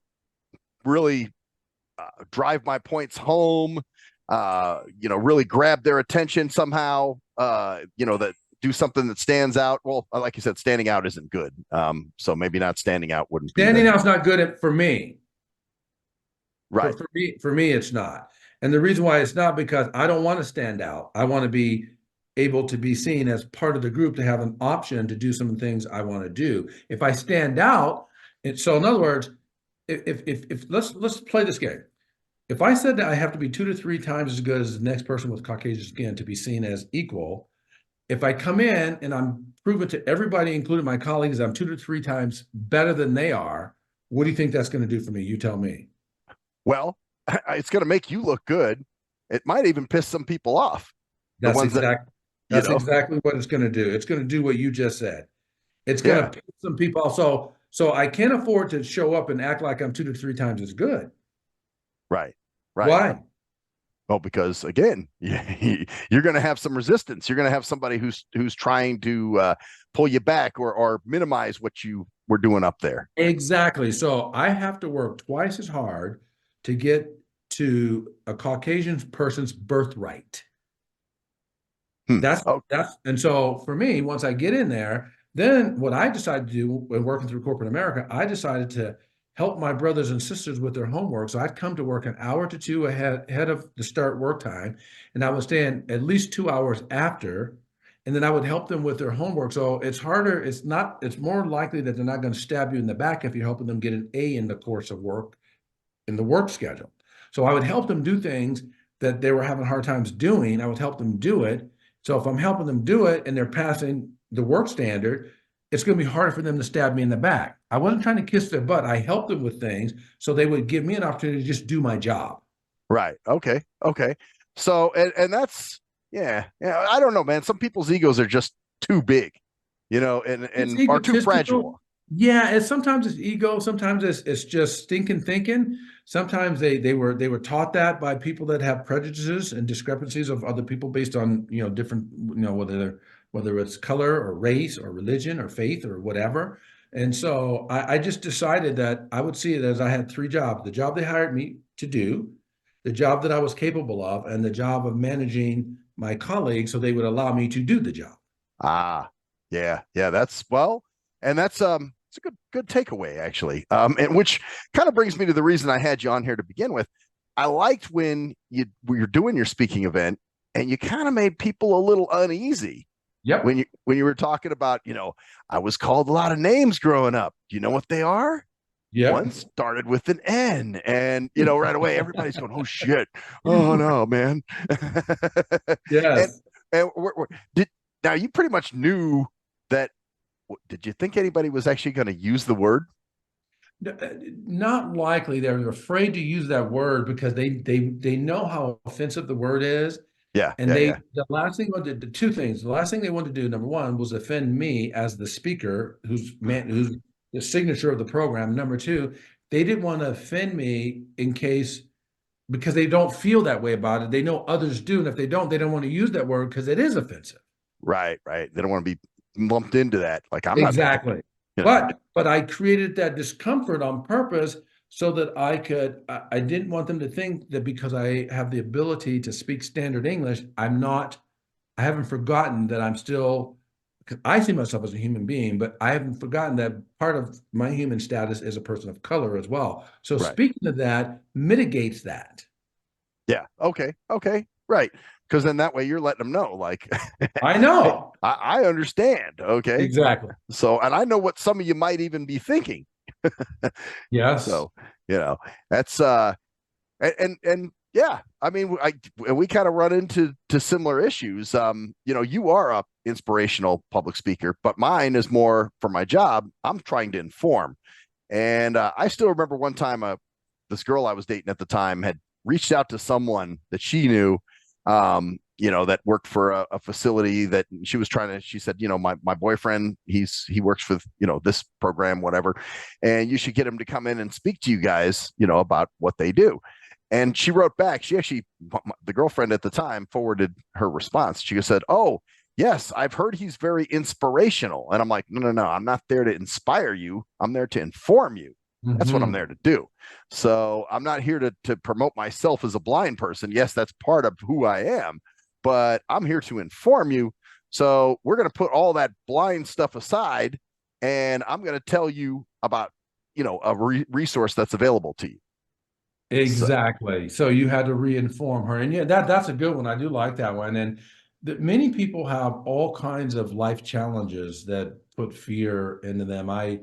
really drive my points home. Really grab their attention somehow. That do something that stands out. Well, like you said, standing out isn't good. So maybe not standing out wouldn't be Standing the out's not good for me. For, right. for me, for me, it's not. And the reason why it's not because I don't want to stand out. I want to be able to be seen as part of the group to have an option to do some of the things I want to do. If I stand out, so in other words, if let's play this game. If I said that I have to be 2 to 3 times as good as the next person with Caucasian skin to be seen as equal, if I come in and I'm proving to everybody, including my colleagues, I'm 2 to 3 times better than they are, what do you think that's going to do for me? You tell me. Well, it's going to make you look good. It might even piss some people off. The That's ones that exact. you That's know. exactly what it's going to do. It's going to do what you just said. It's going Yeah. to piss some people off. So I can't afford to show up and act like I'm 2 to 3 times as good. Right. Right. Why? Well, because again, you're going to have some resistance. You're going to have somebody who's trying to pull you back or minimize what you were doing up there. Exactly. So I have to work twice as hard to get to a Caucasian person's birthright. Hmm. That's Oh, that's and so for me, once I get in there, then what I decided to do when working through corporate America, I decided to help my brothers and sisters with their homework. So I'd come to work an hour to two ahead of the start work time, and I would stay in at least 2 hours after, and then I would help them with their homework. So it's harder. It's more likely that they're not going to stab you in the back if you're helping them get an A in the course of work in the work schedule. So I would help them do things that they were having hard times doing. I would help them do it. So if I'm helping them do it and they're passing the work standard, it's going to be harder for them to stab me in the back. I wasn't trying to kiss their butt. I helped them with things so they would give me an opportunity to just do my job. Right. Okay. Okay. So and that's yeah, yeah. I don't know, man. Some people's egos are just too big, It's and are too egotistical. fragile. Yeah, sometimes it's ego, sometimes it's just stinking thinking. Sometimes they were taught that by people that have prejudices and discrepancies of other people based on, different, whether it's color or race or religion or faith or whatever. And so I just decided that I would see it as I had three jobs: the job they hired me to do, the job that I was capable of, and the job of managing my colleagues so they would allow me to do the job. Ah, yeah, yeah. That's well, and that's it's a good takeaway actually. And which kind of brings me to the reason I had you on here to begin with. I liked when you're doing your speaking event and you kind of made people a little uneasy Yep. when you were talking about, I was called a lot of names growing up. Do you know what they are? One Yep. started with an N, and right away everybody's going, "Oh shit! Oh no, man!" and Yes. and did now you pretty much knew that. Did you think anybody was actually going to use the word? Not likely. They're afraid to use that word because they know how offensive the word is. Yeah, And yeah, yeah. the last thing they wanted two things. The last thing they wanted to do, number one, was offend me as the speaker, who's the signature of the program. Number two, they didn't want to offend me in case because they don't feel that way about it. They know others do, and if they don't want to use that word because it is offensive. Right, right. They don't want to be lumped into that. Like I'm not making, Exactly. you know. But I created that discomfort on purpose so that I didn't want them to think that because I have the ability to speak standard English, I haven't forgotten that I'm still, because I see myself as a human being, but I haven't forgotten that part of my human status is a person of color as well. So Right. speaking of that mitigates that. Yeah. Okay. Okay. Right. Because then that way you're letting them know, like, I hey, know. I understand. Okay. Exactly. So, and I know what some of you might even be thinking. Yes. So, you know, that's and yeah, I mean, we kind of run into similar issues. You are a inspirational public speaker, but mine is more for my job. I'm trying to inform, and I still remember one time this girl I was dating at the time had reached out to someone that she knew, that worked for a facility that she was trying to. She said, my boyfriend, he works with this program, whatever, and you should get him to come in and speak to you guys, about what they do. And she wrote back. She actually, the girlfriend at the time, forwarded her response. She said, "Oh, yes, I've heard he's very inspirational." And I'm like, "No, no, no. I'm not there to inspire you. I'm there to inform you. That's what I'm Mhm. there to do. So I'm not here to promote myself as a blind person. Yes, that's part of who I am, but I'm here to inform you. So we're going to put all that blind stuff aside, and I'm going to tell you about, a resource that's available to you." So, Exactly. So you had to reinform her. And yeah, that's a good one. I do like that one. And many people have all kinds of life challenges that put fear into them. I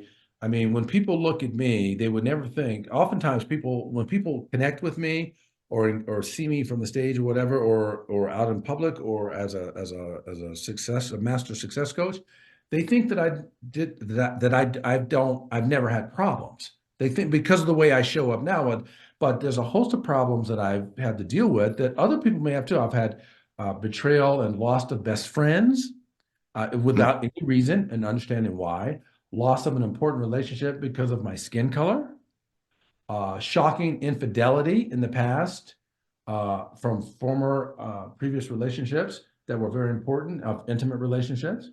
mean, when people look at me, they would never think. Oftentimes when people connect with me or see me from the stage or whatever, or out in public or as a master success coach, they think that I did that I've never had problems. They think because of the way I show up now, but there's a host of problems that I've had to deal with that other people may have too. I've had betrayal and loss of best friends mm, without any reason and understanding why. Loss of an important relationship because of my skin color. Shocking infidelity in the past from former previous relationships that were very important of intimate relationships.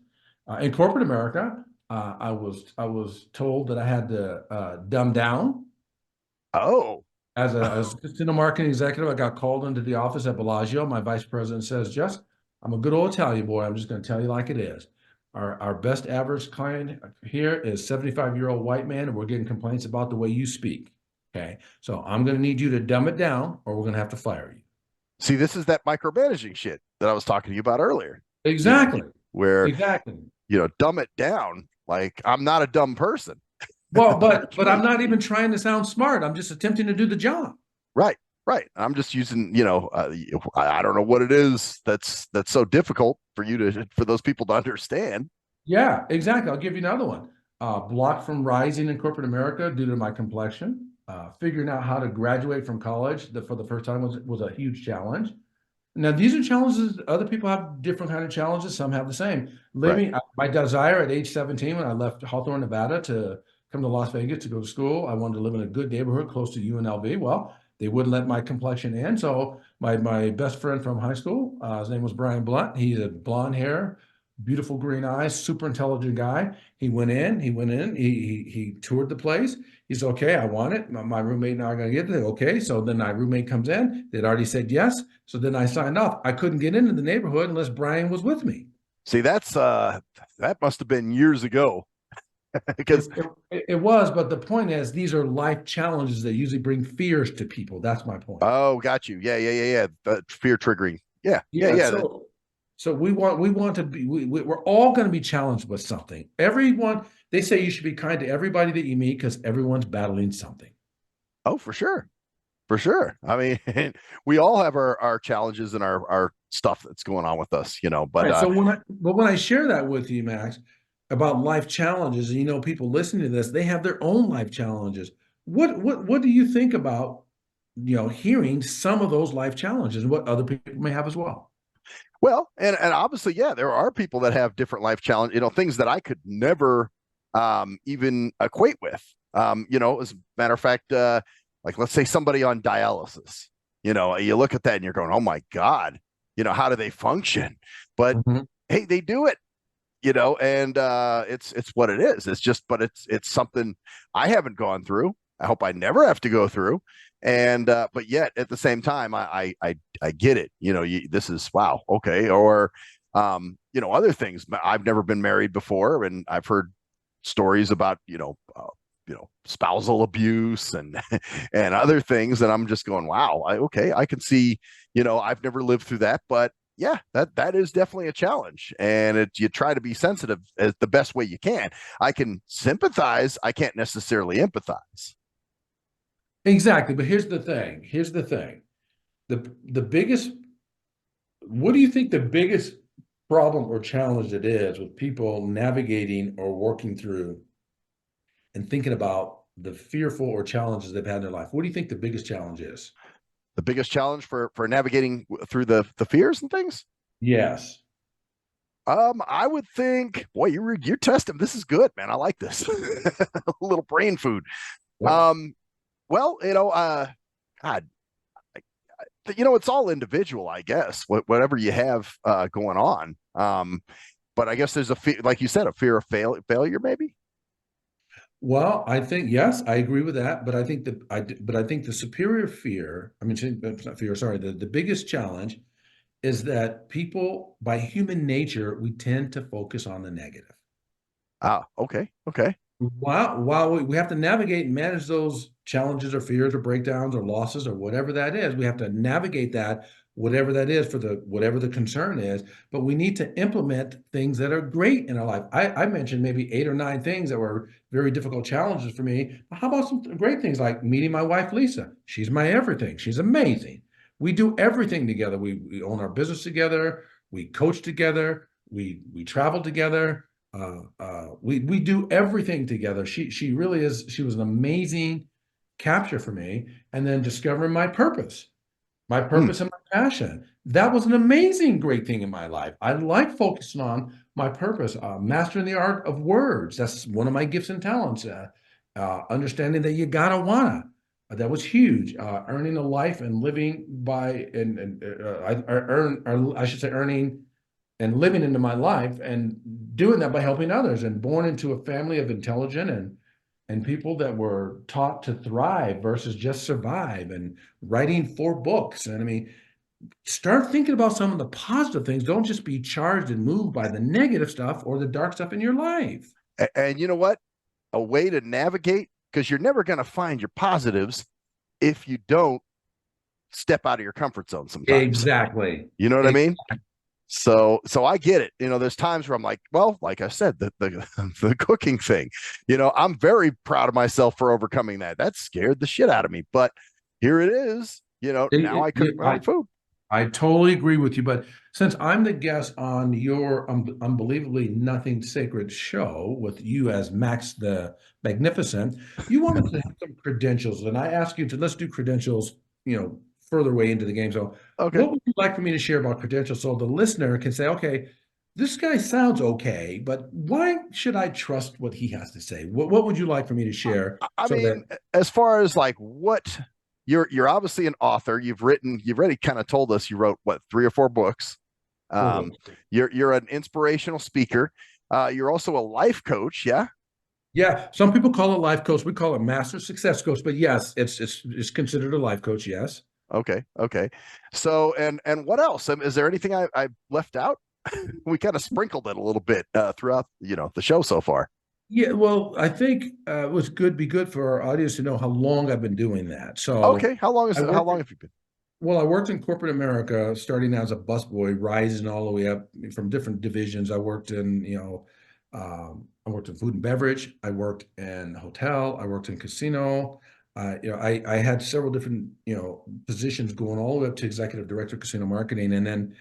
In corporate America, I was told that I had to dumb down oh, as a casino marketing executive. I got called into the office at Bellagio. My vice president says, "Just, I'm a good old Italian boy. I'm just going to tell you like it is. Our best average client here is 75-year-old white man, and we're getting complaints about the way you speak. Okay, so I'm going to need you to dumb it down, or we're going to have to fire you." see, this is that micromanaging shit that I was talking to you about earlier, you know, Exactly. where, Exactly. dumb it down. Like I'm not a dumb person. Well, That's but I'm me. not even trying to sound smart. I'm just attempting to do the job. Right. Right. I'm just using, I don't know what it is that's so difficult for for those people to understand. Yeah, exactly. I'll give you another one. Blocked from rising in corporate America due to my complexion. Figuring out how to graduate from college for the first time was a huge challenge. Now, these are challenges. Other people have different kind of challenges. Some have the same. Right. My desire at age 17, when I left Hawthorne, Nevada to come to Las Vegas to go to school, I wanted to live in a good neighborhood close to UNLV. Well, they wouldn't let my complexion in. So my best friend from high school, his name was Brian Blunt. He's a blonde hair, beautiful green eyes, super intelligent guy. He toured the place. He's okay. I want it. My roommate and I are going to get it. Okay. So then my roommate comes in. They'd already said yes. So then I signed off. I couldn't get into the neighborhood unless Brian was with me. See, that must have been years ago It, because it was, but the point is, these are life challenges that usually bring fears to people. That's my point. oh, got you. Yeah. Fear triggering. Yeah. Yeah. That, So we want to be, we're all going to be challenged with something. Everyone, they say you should be kind to everybody that you meet because everyone's battling something. oh, for sure. For sure. I mean, we all have our challenges and our stuff that's going on with us, but Right. So when I share that with you, Max, about life challenges, and people listening to this, they have their own life challenges. What do you think about hearing some of those life challenges and what other people may have as well? well, and obviously, yeah, there are people that have different life challenge, things that I could never even equate with. As a matter of fact, like let's say somebody on dialysis, you look at that and you're going, oh my God, how do they function? But Mhm. hey, they do it, and it's what it is. It's just, but it's something I haven't gone through. I hope I never have to go through. And but yet at the same time, I get it. This is wow, okay, or other things. I've never been married before, and I've heard stories about spousal abuse and and other things, and I'm just going, wow, okay, I can see. I've never lived through that, but yeah, that is definitely a challenge, and you try to be sensitive as the best way you can. I can sympathize, I can't necessarily empathize. Exactly. But here's the thing. Here's the thing. The biggest, what do you think the biggest problem or challenge it is with people navigating or working through and thinking about the fearful or challenges they've had in their life? What do you think the biggest challenge is? The biggest challenge for navigating through the fears and things. Yes. I would think, boy, you're testing. This is good, man. I like this. A little brain food. Yep. Um, well, God, it's all individual, I guess. Whatever you have going on. But I guess there's a fear, like you said, a fear of failure, maybe. Well, I think yes, I agree with that, but I think the superior fear, I mean, it's not fear, sorry, the biggest challenge is that people, by human nature, we tend to focus on the negative. Ah, okay. While we have to navigate and manage those challenges or fears or breakdowns or losses or whatever that is, we have to navigate that, whatever that is for whatever the concern is. But we need to implement things that are great in our life. I mentioned maybe 8 or 9 things that were very difficult challenges for me. But how about some great things like meeting my wife, Lisa? She's my everything. She's amazing. We do everything together. We own our business together. We coach together. We travel together. We do everything together. She really is. She was an amazing capture for me. And then discovering my Hmm. purpose and my passion. That was an amazing, great thing in my life. I like focusing on my purpose, mastering the art of words. That's one of my gifts and talents. Understanding that you gotta wanna. That was huge. Earning a life and living by and I earn, or I should say, earning and living into my life and doing that by helping others, and born into a family of intelligent and people that were taught to thrive versus just survive, and writing 4 books. And I mean, start thinking about some of the positive things. Don't just be charged and moved by the negative stuff or the dark stuff in your life. And you know what? A way to navigate, because you're never going to find your positives if you don't step out of your comfort zone sometimes. Exactly. You know what I mean? So I get it. There's times where I'm like, well, like I said, the the cooking thing, I'm very proud of myself for overcoming that. That scared the shit out of me, but here it is. Now I cook my own food. I totally agree with you. But since I'm the guest on your unbelievably nothing sacred show with you as Max the Magnificent, you wanted to have some credentials, and I asked you to let's do credentials, further way into the game. So, Okay. what would you like for me to share about credentials so the listener can say, okay, this guy sounds okay, but why should I trust what he has to say? What would you like for me to share I so that mean, as far as like what you're obviously an author. You've already kind of told us you wrote what, 3 or 4 books. for Um, you're an inspirational speaker. You're also a life coach. Yeah. Yeah, some people call it life coach. We call it master success coach. But yes, it's considered a life coach. Yes. Okay. Okay. So, and what else? Is there anything I left out? We kind of sprinkled it a little bit throughout, the show so far. Yeah. Well, I think it was be good for our audience to know how long I've been doing that. So Okay. How long I how worked. long have you been? Well, I worked in corporate America, starting as a busboy, rising all the way up from different divisions. I worked in food and beverage. I worked in hotel. I worked in casino. I had several different, positions going all the way up to executive director of casino marketing. And then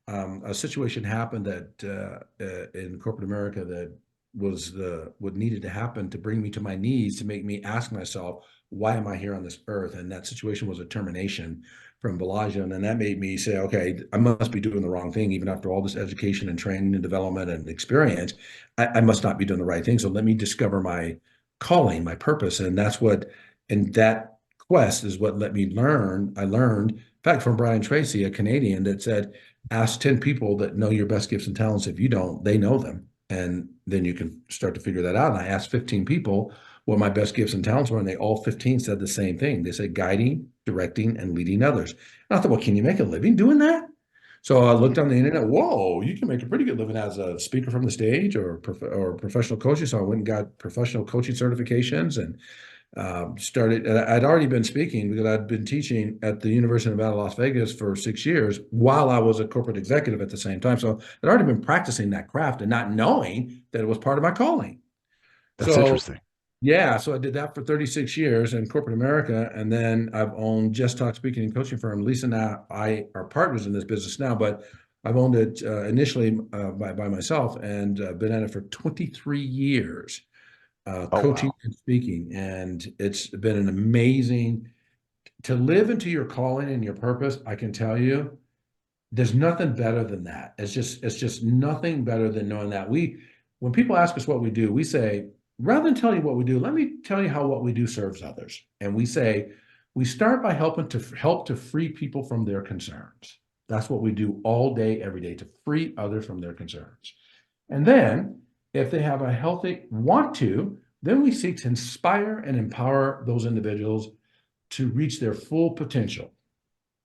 a situation happened that in corporate America that was what needed to happen to bring me to my knees to make me ask myself, why am I here on this earth? And that situation was a termination from Bellagio. And then that made me say, okay, I must be doing the wrong thing, even after all this education and training and development and experience. I must not be doing the right thing. So let me discover my calling, my purpose. And that quest is what let me learn. I learned, in fact, from Brian Tracy, a Canadian, that said, ask 10 people that know your best gifts and talents. If you don't, they know them. And then you can start to figure that out. And I asked 15 people what my best gifts and talents were, and they all 15 said the same thing. They said guiding, directing, and leading others. And I thought, well, can you make a living doing that? So I looked on the internet. Whoa, you can make a pretty good living as a speaker from the stage or professional coaching. So I went and got professional coaching certifications and started. I'd already been speaking because I'd been teaching at the University of Nevada, Las Vegas for 6 years while I was a corporate executive at the same time. So I'd already been practicing that craft and not knowing that it was part of my calling. That's So interesting. yeah, so I did that for 36 years in corporate America, and then I've owned Just Talk Speaking and Coaching Firm. Lisa and I are partners in this business now, but I've owned it initially by myself and been at it for 23 years, Oh coaching wow. and speaking, and it's been an amazing to live into your calling and your purpose. I can tell you, there's nothing better than that. It's just nothing better than knowing that when people ask us what we do, we say, rather than tell you what we do, let me tell you how what we do serves others. And we say, we start by helping to help to free people from their concerns. That's what we do all day, every day, to free others from their concerns. And then if they have a healthy want to, then we seek to inspire and empower those individuals to reach their full potential.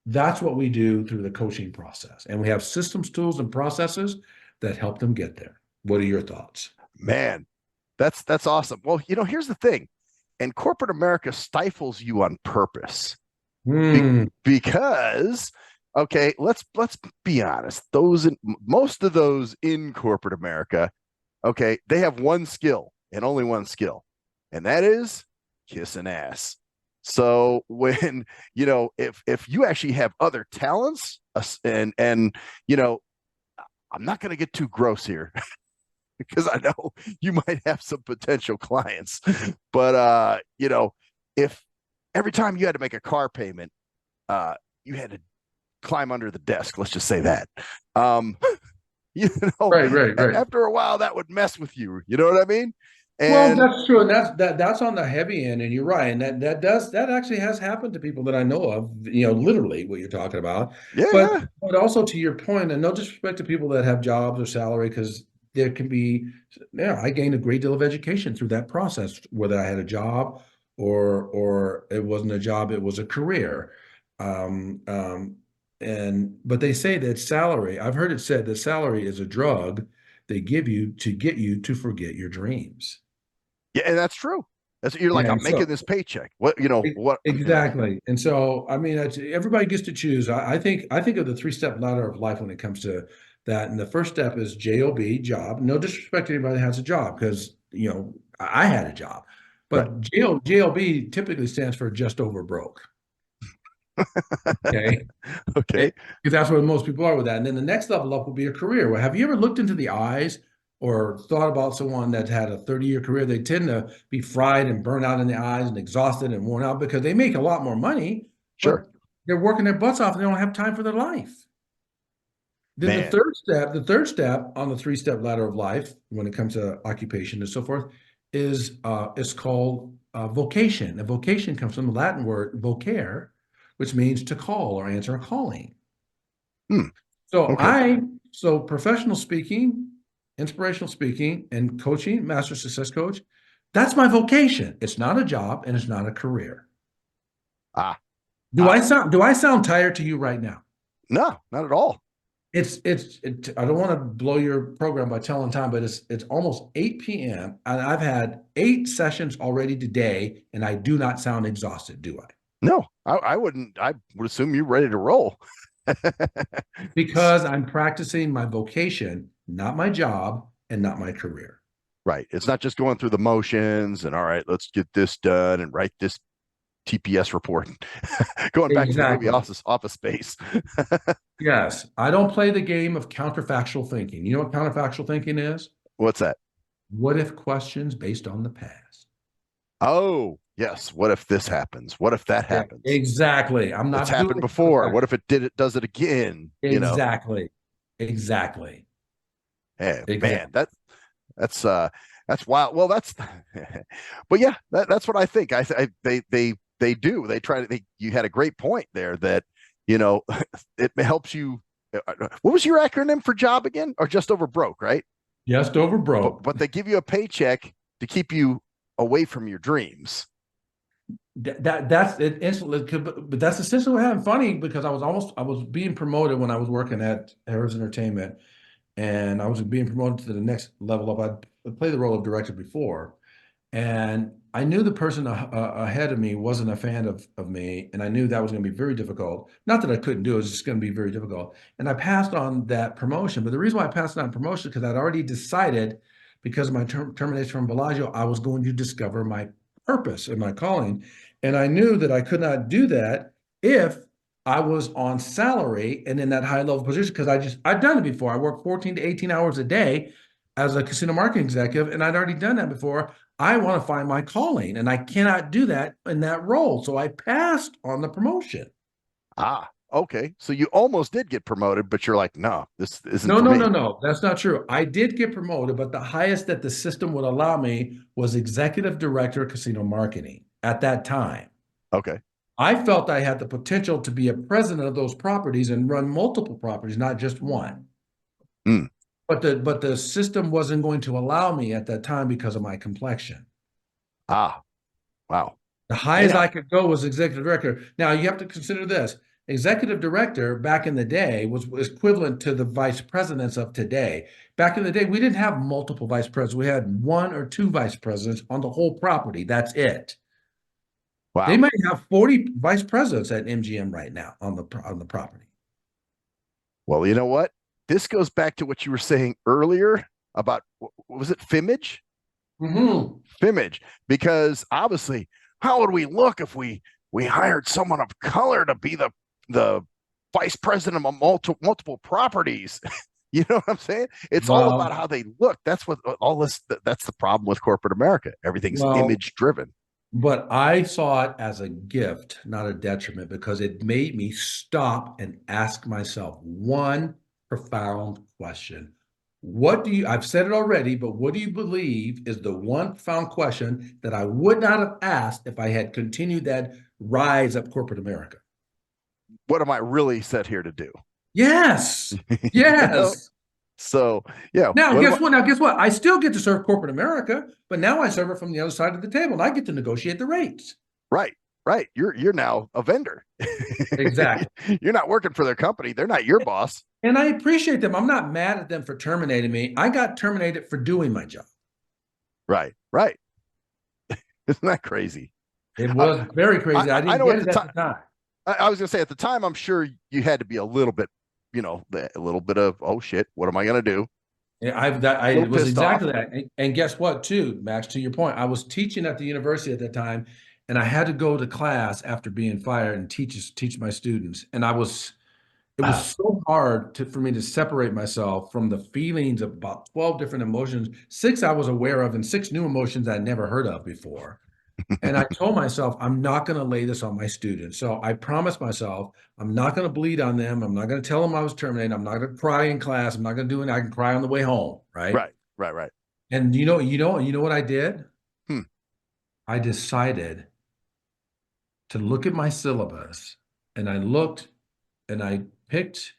That's what we do through the coaching process. And we have systems, tools, and processes that help them get there. What are your thoughts? Man, that's awesome. Well, here's the thing. And corporate America stifles you on purpose. Hmm. Because okay, let's be honest. Most of those in corporate America, okay, they have one skill and only one skill, and that is kissing ass. So when if you actually have other talents, and I'm not going to get too gross here because I know you might have some potential clients, but if every time you had to make a car payment, you had to climb under the desk. Let's just say that. Um, you know, Right. after a while, that would mess with you. You know what I mean? Well, And that's true, and that's on the heavy end, and you're right, and that actually has happened to people that I know of. Literally what you're talking about, yeah, but yeah, also to your point, and no disrespect to people that have jobs or salary, because there can be. Yeah, I gained a great deal of education through that process, whether I had a job or it wasn't a job, it was a career. Um, um, but they say that salary. I've heard it said that salary is a drug they give you to get you to forget your dreams. yeah, and that's true. You're like, And I'm making so this paycheck. What what exactly. And so I mean everybody gets to choose. I think of the three-step ladder of life when it comes to that. And the first step is job, job. No disrespect to anybody that has a job, because I had a job. right? But job typically stands for just over broke. Okay. Okay. Because that's where most people are with that. And then the next level up will be a career. Well, have you ever looked into the eyes or thought about someone that had a 30-year career? They tend to be fried and burned out in the eyes and exhausted and worn out because they make a lot more money, Sure. but they're working their butts off and they don't have time for their life. Then Man. the third step on the three-step ladder of life, when it comes to occupation and so forth, is called vocation. And vocation comes from the Latin word vocare, which means to call or answer a calling. Hmm. So Okay. professional speaking, inspirational speaking, and coaching, master success coach, that's my vocation. It's not a job and it's not a career. Ah. Do I sound tired to you right now? No, not at all. I don't want to blow your program by telling time, but it's almost 8 p.m. and I've had 8 sessions already today, and I do not sound exhausted, do I? No, I wouldn't. I would assume you're ready to roll. Because I'm practicing my vocation, not my job and not my career. Right. It's not just going through the motions and all right, let's get this done and write this TPS report. Going back to the movie Exactly. Office Space. Yes. I don't play the game of counterfactual thinking. You know what counterfactual thinking is? What's that? What if questions based on the past? Oh, yes. What if this happens? What if that Yeah, happens? exactly. I'm It's not happened doing before. What if it does it again? exactly. Exactly. Hey, man, Exactly. that's wild. Well, that's but yeah, that's what I think. They do. They try to you had a great point there that, it helps you. What was your acronym for job again? Or just over broke, right? Just over broke. But they give you a paycheck to keep you away from your dreams. That's it instantly, but that's essentially what happened. Funny because I was being promoted when I was working at Harris Entertainment, and I was being promoted to the next level up. I played the role of director before, and I knew the person ahead of me wasn't a fan of me, and I knew that was going to be very difficult. Not that I couldn't do it, was just going to be very difficult. And I passed on that promotion. But the reason why I passed on promotion is because I'd already decided, because of my termination from Bellagio, I was going to discover my purpose and my calling. And I knew that I could not do that if I was on salary and in that high level position because I've done it before. I worked 14 to 18 hours a day as a casino marketing executive, and I'd already done that before. I want to find my calling, and I cannot do that in that role. So I passed on the promotion. Ah, okay. So you almost did get promoted, but you're like, no, this isn't No, for no, no, me. no. That's not true. I did get promoted, but the highest that the system would allow me was executive director of casino marketing at that time. Okay. I felt I had the potential to be a president of those properties and run multiple properties, not just one. Mm. But the system wasn't going to allow me at that time because of my complexion. Ah, wow. The highest Man. I could go was executive director. Now you have to consider this. Executive director back in the day was equivalent to the vice presidents of today. Back in the day, we didn't have multiple vice presidents. We had 1 or 2 vice presidents on the whole property. That's it. They Wow. might have 40 vice presidents at MGM right now on the property. Well, you know what? This goes back to what you were saying earlier about, was it Fimage? Mm-hmm. Fimage. Because obviously, how would we look if we hired someone of color to be the vice president of multiple properties? You know what I'm saying? It's all about Well, how they look. That's what all this. That's the problem with corporate America. Everything's well, image driven. but I saw it as a gift, not a detriment, because it made me stop and ask myself one profound question. I've said it already, but what do you believe is the one profound question that I would not have asked if I had continued that rise of corporate America? What am I really set here to do? Yes. You know? Yes. So yeah, Now, what am guess what? Now, guess what? I still get to serve corporate America, but now I serve it from the other side of the table and I get to negotiate the rates. right, right. You're now a vendor. Exactly. You're not working for their company. They're not your boss. And I appreciate them. I'm not mad at them for terminating me. I got terminated for doing my job. Right, right. Isn't that crazy? It I, was very crazy. I I didn't know get at the it at time. the time. I was gonna say at the time, I'm sure you had to be a little bit, a little bit of, oh shit, what am I gonna do? Yeah, A I little was pissed exactly off. that. And guess what, too, Max, to your point, I was teaching at the university at that time, and I had to go to class after being fired and teach my students. And it was so hard for me to separate myself from the feelings of about 12 different emotions, six I was aware of, and six new emotions I'd never heard of before. And I told myself, I'm not going to lay this on my students. So I promised myself, I'm not going to bleed on them. I'm not going to tell them I was terminated. I'm not going to cry in class. I'm not going to do it. I can cry on the way home. Right. Right, right, right. And you know what I did? Hmm. I decided to look at my syllabus, and I looked and I picked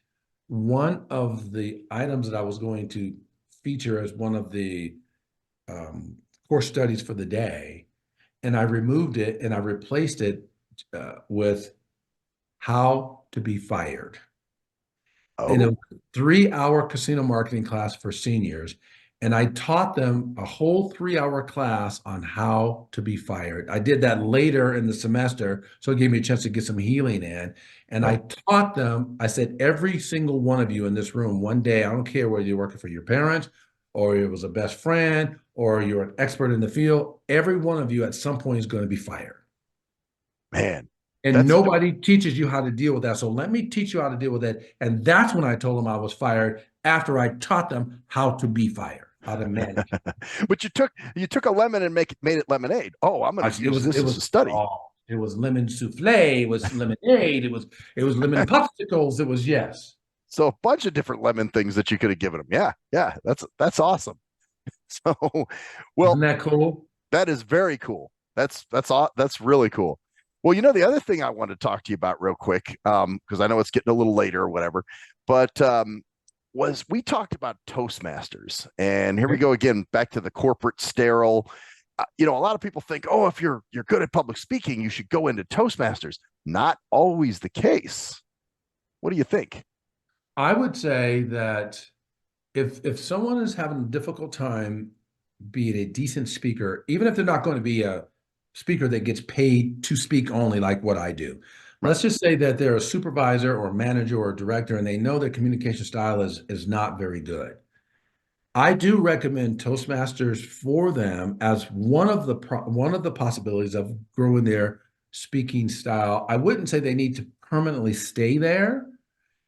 one of the items that I was going to feature as one of the course studies for the day, and I removed it and I replaced it with how to be fired. In a Oh, 3-hour casino marketing class for seniors. And I taught them a whole 3-hour class on how to be fired. I did that later in the semester, so it gave me a chance to get some healing in. And I right. taught them, I said, every single one of you in this room, one day, I don't care whether you're working for your parents or it was a best friend or you're an expert in the field, every one of you at some point is going to be fired. Man, And that's nobody teaches you how to deal with that. So let me teach you how to deal with it. And that's when I told them I was fired after I taught them how to be fired, how to manage. but you took a lemon and made it lemonade. Oh, I'm going to use It this as was a study. oh, it was lemon souffle, it was lemonade, it was lemon popsicles, it was yes. So a bunch of different lemon things that you could have given them. Yeah, yeah, that's awesome. So, Isn't well, that cool? that is very cool. That's really cool. Well, the other thing I wanted to talk to you about real quick, because I know it's getting a little later or whatever, but was we talked about Toastmasters, and here we Okay. go again, back to the corporate sterile. A lot of people think, oh, if you're good at public speaking, you should go into Toastmasters. Not always the case. What do you think? I would say that if someone is having a difficult time being a decent speaker, even if they're not going to be a speaker that gets paid to speak only like what I do. Right, Let's just say that they're a supervisor or manager or a director and they know their communication style is not very good. I do recommend Toastmasters for them as one of the possibilities of growing their speaking style. I wouldn't say they need to permanently stay there,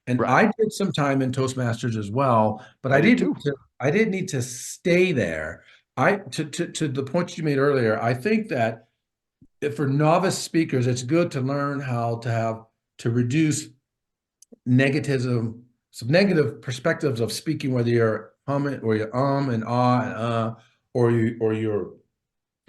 and right. I did some time in Toastmasters as well, but I did too. I didn't need to stay there. I to the point you made earlier, I think that if for novice speakers, it's good to learn how to reduce negativism, some negative perspectives of speaking, whether you're humming or you're and ah and or you're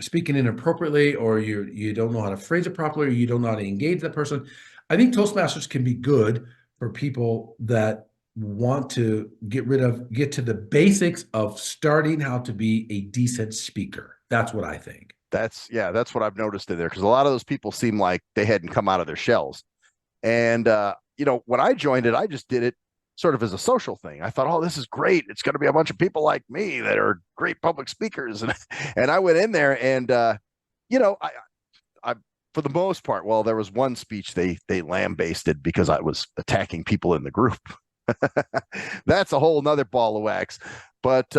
speaking inappropriately, or you don't know how to phrase it properly, or you don't know how to engage that person. I think Toastmasters can be good for people that want to get to the basics of starting how to be a decent speaker. That's what I think. That's what I've noticed in there, because a lot of those people seem like they hadn't come out of their shells. And when I joined it, I just did it sort of as a social thing. I thought, oh, this is great. It's going to be a bunch of people like me that are great public speakers, and I went in there, and I for the most part, well, there was one speech they lambasted because I was attacking people in the group. That's a whole nother ball of wax. But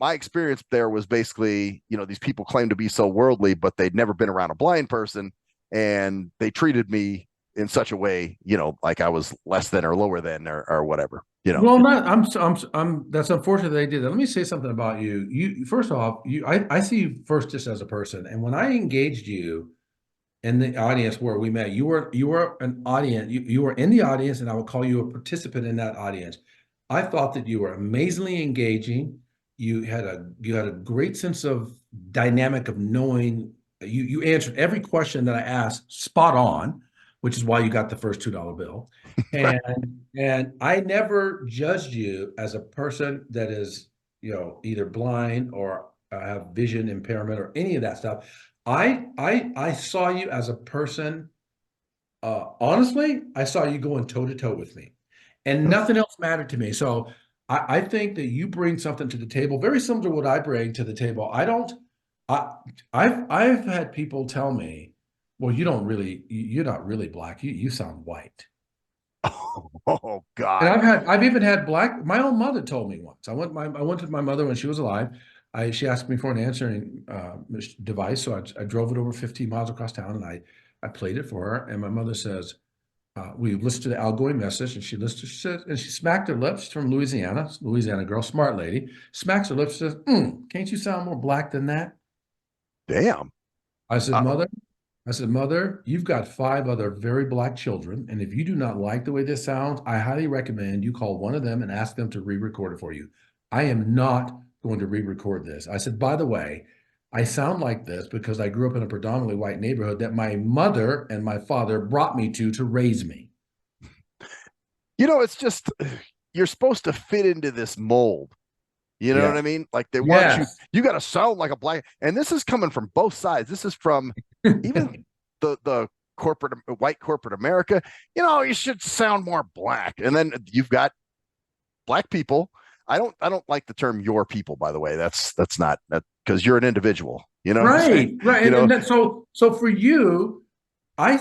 my experience there was basically, these people claim to be so worldly, but they'd never been around a blind person, and they treated me in such a way, like I was less than or lower than or whatever. Well, not I'm that's unfortunate they did that. Let me say something about you. You first off, I see you first just as a person. And when I engaged you in the audience where we met, you were an audience, you were in the audience, and I would call you a participant in that audience. I thought that you were amazingly engaging. You had a great sense of dynamic of knowing you answered every question that I asked spot on, which is why you got the first $2 bill. Right. And I never judged you as a person that is, either blind or have vision impairment or any of that stuff. I saw you as a person. Honestly, I saw you going toe to toe with me, and nothing else mattered to me. So I think that you bring something to the table very similar to what I bring to the table. I don't. I I've had people tell me, "Well, you're not really black. You sound white." Oh And God. I've even had black. My own mother told me once. I went to my mother when she was alive. She asked me for an answering device, so I drove it over 15 miles across town, and I played it for her. And my mother says, we listened to the outgoing message, and she listened. She said, and she smacked her lips. From Louisiana girl, smart lady. Smacks her lips. Says, "Can't you sound more black than that?" Damn. I said, Uh, "Mother." I said, "Mother, you've got 5 other very black children, and if you do not like the way this sounds, I highly recommend you call one of them and ask them to re-record it for you. I am not going to re-record this." I said, "By the way, I sound like this because I grew up in a predominantly white neighborhood that my mother and my father brought me to raise me." it's just you're supposed to fit into this mold. You know Yeah. what I mean? Like they want you, Yes. you got to sound like a black. And this is coming from both sides. This is from even the corporate white corporate America. You should sound more black. And then you've got black people. I don't like the term your people, by the way. That's not that because you're an individual. You know what I'm saying? Right, right. You And, know, and that, so for you, I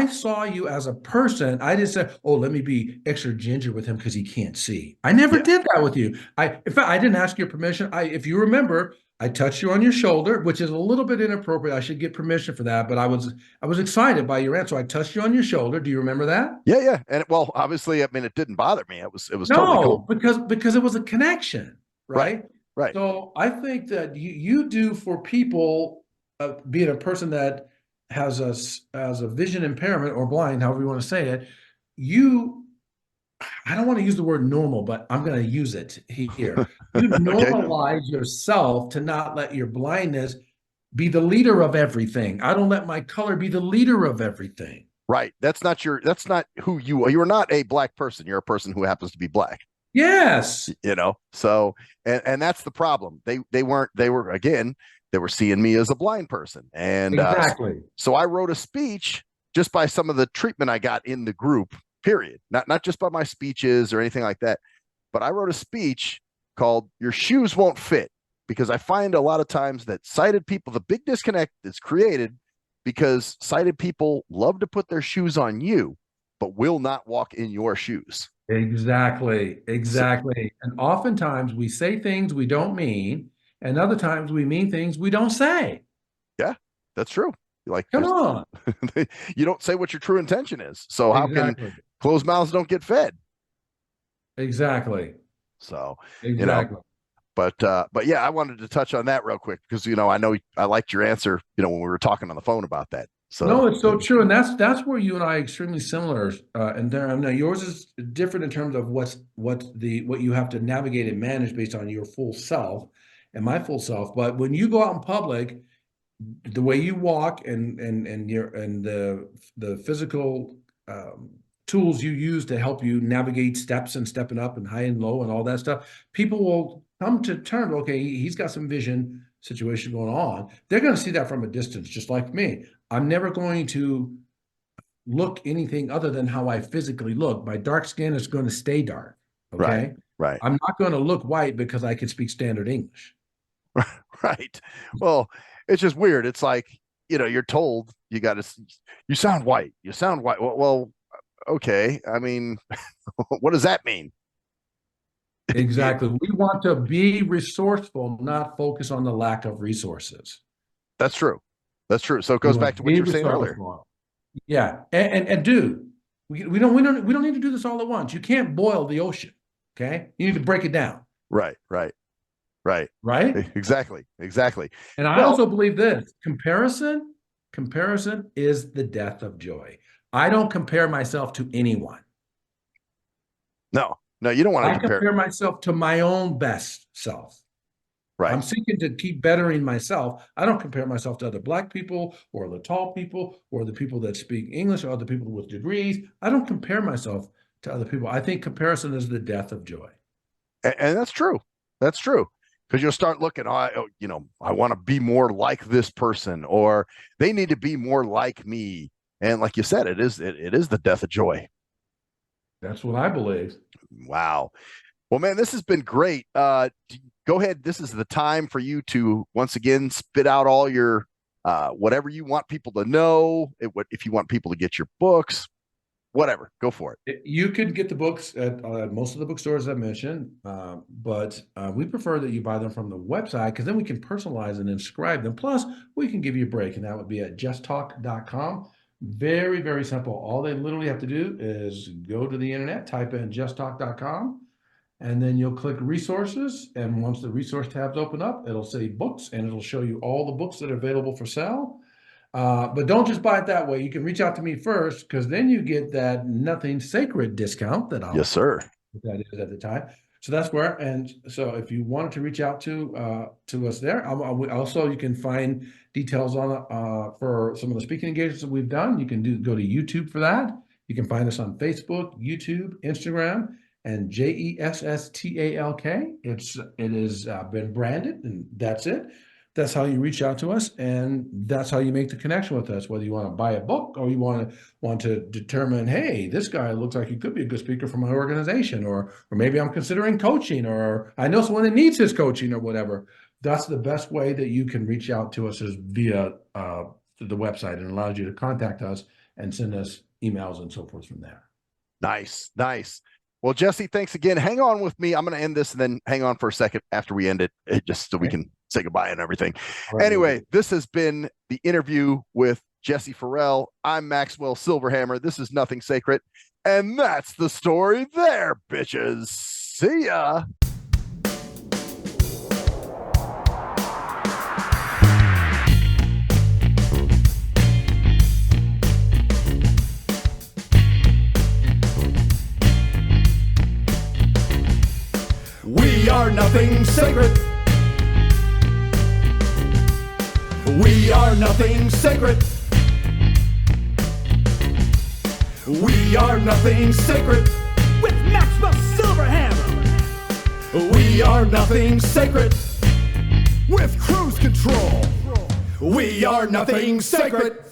saw you as a person. I didn't say, "Oh, let me be extra ginger with him because he can't see." I never yeah, did that with you. In fact, I didn't ask your permission. If you remember, I touched you on your shoulder, which is a little bit inappropriate. I should get permission for that, but I was excited by your answer. I touched you on your shoulder. Do you remember that? yeah, yeah. And well, obviously, I mean, it didn't bother me. It was totally No, cool. because it was a connection, Right, right? right. So I think that you do for people, being a person that has a vision impairment or blind, however you want to say it, you I don't want to use the word normal, but I'm going to use it here. You Okay, normalize yourself to not let your blindness be the leader of everything. I don't let my color be the leader of everything. right. That's not who you are. You're not a black person. You're a person who happens to be black. Yes, So and that's the problem. They were again, they were seeing me as a blind person. And exactly. so I wrote a speech just by some of the treatment I got in the group, period. Not just by my speeches or anything like that, but I wrote a speech called Your Shoes Won't Fit, because I find a lot of times that sighted people, the big disconnect is created because sighted people love to put their shoes on you, but will not walk in your shoes. Exactly, So, exactly. And oftentimes we say things we don't mean, and other times we mean things we don't say. yeah, that's true. Like Come there's on. you don't say what your true intention is. So how can Exactly. closed mouths don't get fed? Exactly. So, you know, Exactly. but yeah, I wanted to touch on that real quick because I know I liked your answer, when we were talking on the phone about that. So No, it's so true, and that's where you and I are extremely similar. And there, now yours is different in terms of what you have to navigate and manage based on your full self and my full self. But when you go out in public, the way you walk and the physical tools you use to help you navigate steps and stepping up and high and low and all that stuff, people will come to terms. Okay, he's got some vision situation going on. They're going to see that from a distance, just like me. I'm never going to look anything other than how I physically look. My dark skin is going to stay dark. right, Okay. right, I'm not going to look white because I can speak standard English. right. Well, it's just weird. It's like, you're told you sound white. You sound white. Well, okay. I mean, what does that mean? Exactly. We want to be resourceful, not focus on the lack of resources. That's true. That's true. So it We goes want back to to what be you were saying earlier. resourceful. Yeah. And dude, we don't need to do this all at once. You can't boil the ocean. Okay. You need to break it down. Right, right, right. Right. Exactly, exactly. And I Well, also believe this comparison is the death of joy. I don't compare myself to anyone. no, no, you don't want to I compare. compare myself to my own best self. I'm Right. seeking to keep bettering myself. I don't compare myself to other black people or the tall people or the people that speak English or other people with degrees. I don't compare myself to other people. I think comparison is the death of joy. And that's true. That's true. Because you'll start looking, I want to be more like this person, or they need to be more like me. And like you said, it is the death of joy. That's what I believe. Wow. Well, man, this has been great. Go ahead. This is the time for you to once again spit out all your whatever you want people to know. If you want people to get your books, whatever. Go for it. You can get the books at most of the bookstores I mentioned, but we prefer that you buy them from the website because then we can personalize and inscribe them. Plus, we can give you a break, and that would be at justtalk.com. Very, very simple. All they literally have to do is go to the internet, type in justtalk.com, and then you'll click resources. And once the resource tabs open up, it'll say books, and it'll show you all the books that are available for sale. But don't just buy it that way. You can reach out to me first, because then you get that Nothing Sacred discount that Yes, sir. that is at the time. So that's where. And so if you wanted to reach out to us there, also you can find details on for some of the speaking engagements that we've done. You can go to YouTube for that. You can find us on Facebook, YouTube, Instagram, and JESSTALK. It has been branded, and that's it. That's how you reach out to us, and that's how you make the connection with us. Whether you want to buy a book or you want to determine, hey, this guy looks like he could be a good speaker for my organization, or maybe I'm considering coaching, or I know someone that needs his coaching, or whatever. That's the best way that you can reach out to us, is via the website, and allows you to contact us and send us emails and so forth from there. Nice. Well, Jesse, thanks again. Hang on with me. I'm going to end this and then hang on for a second after we end it, just so we can say goodbye and everything. Right. Anyway, this has been the interview with Jesse Ferrell. I'm Maxwell Silverhammer. This is Nothing Sacred. And that's the story there, bitches. See ya. We are nothing sacred. We are nothing sacred. We are nothing sacred. With Maxwell Silverhammer. We are nothing sacred. With cruise control. We are nothing sacred.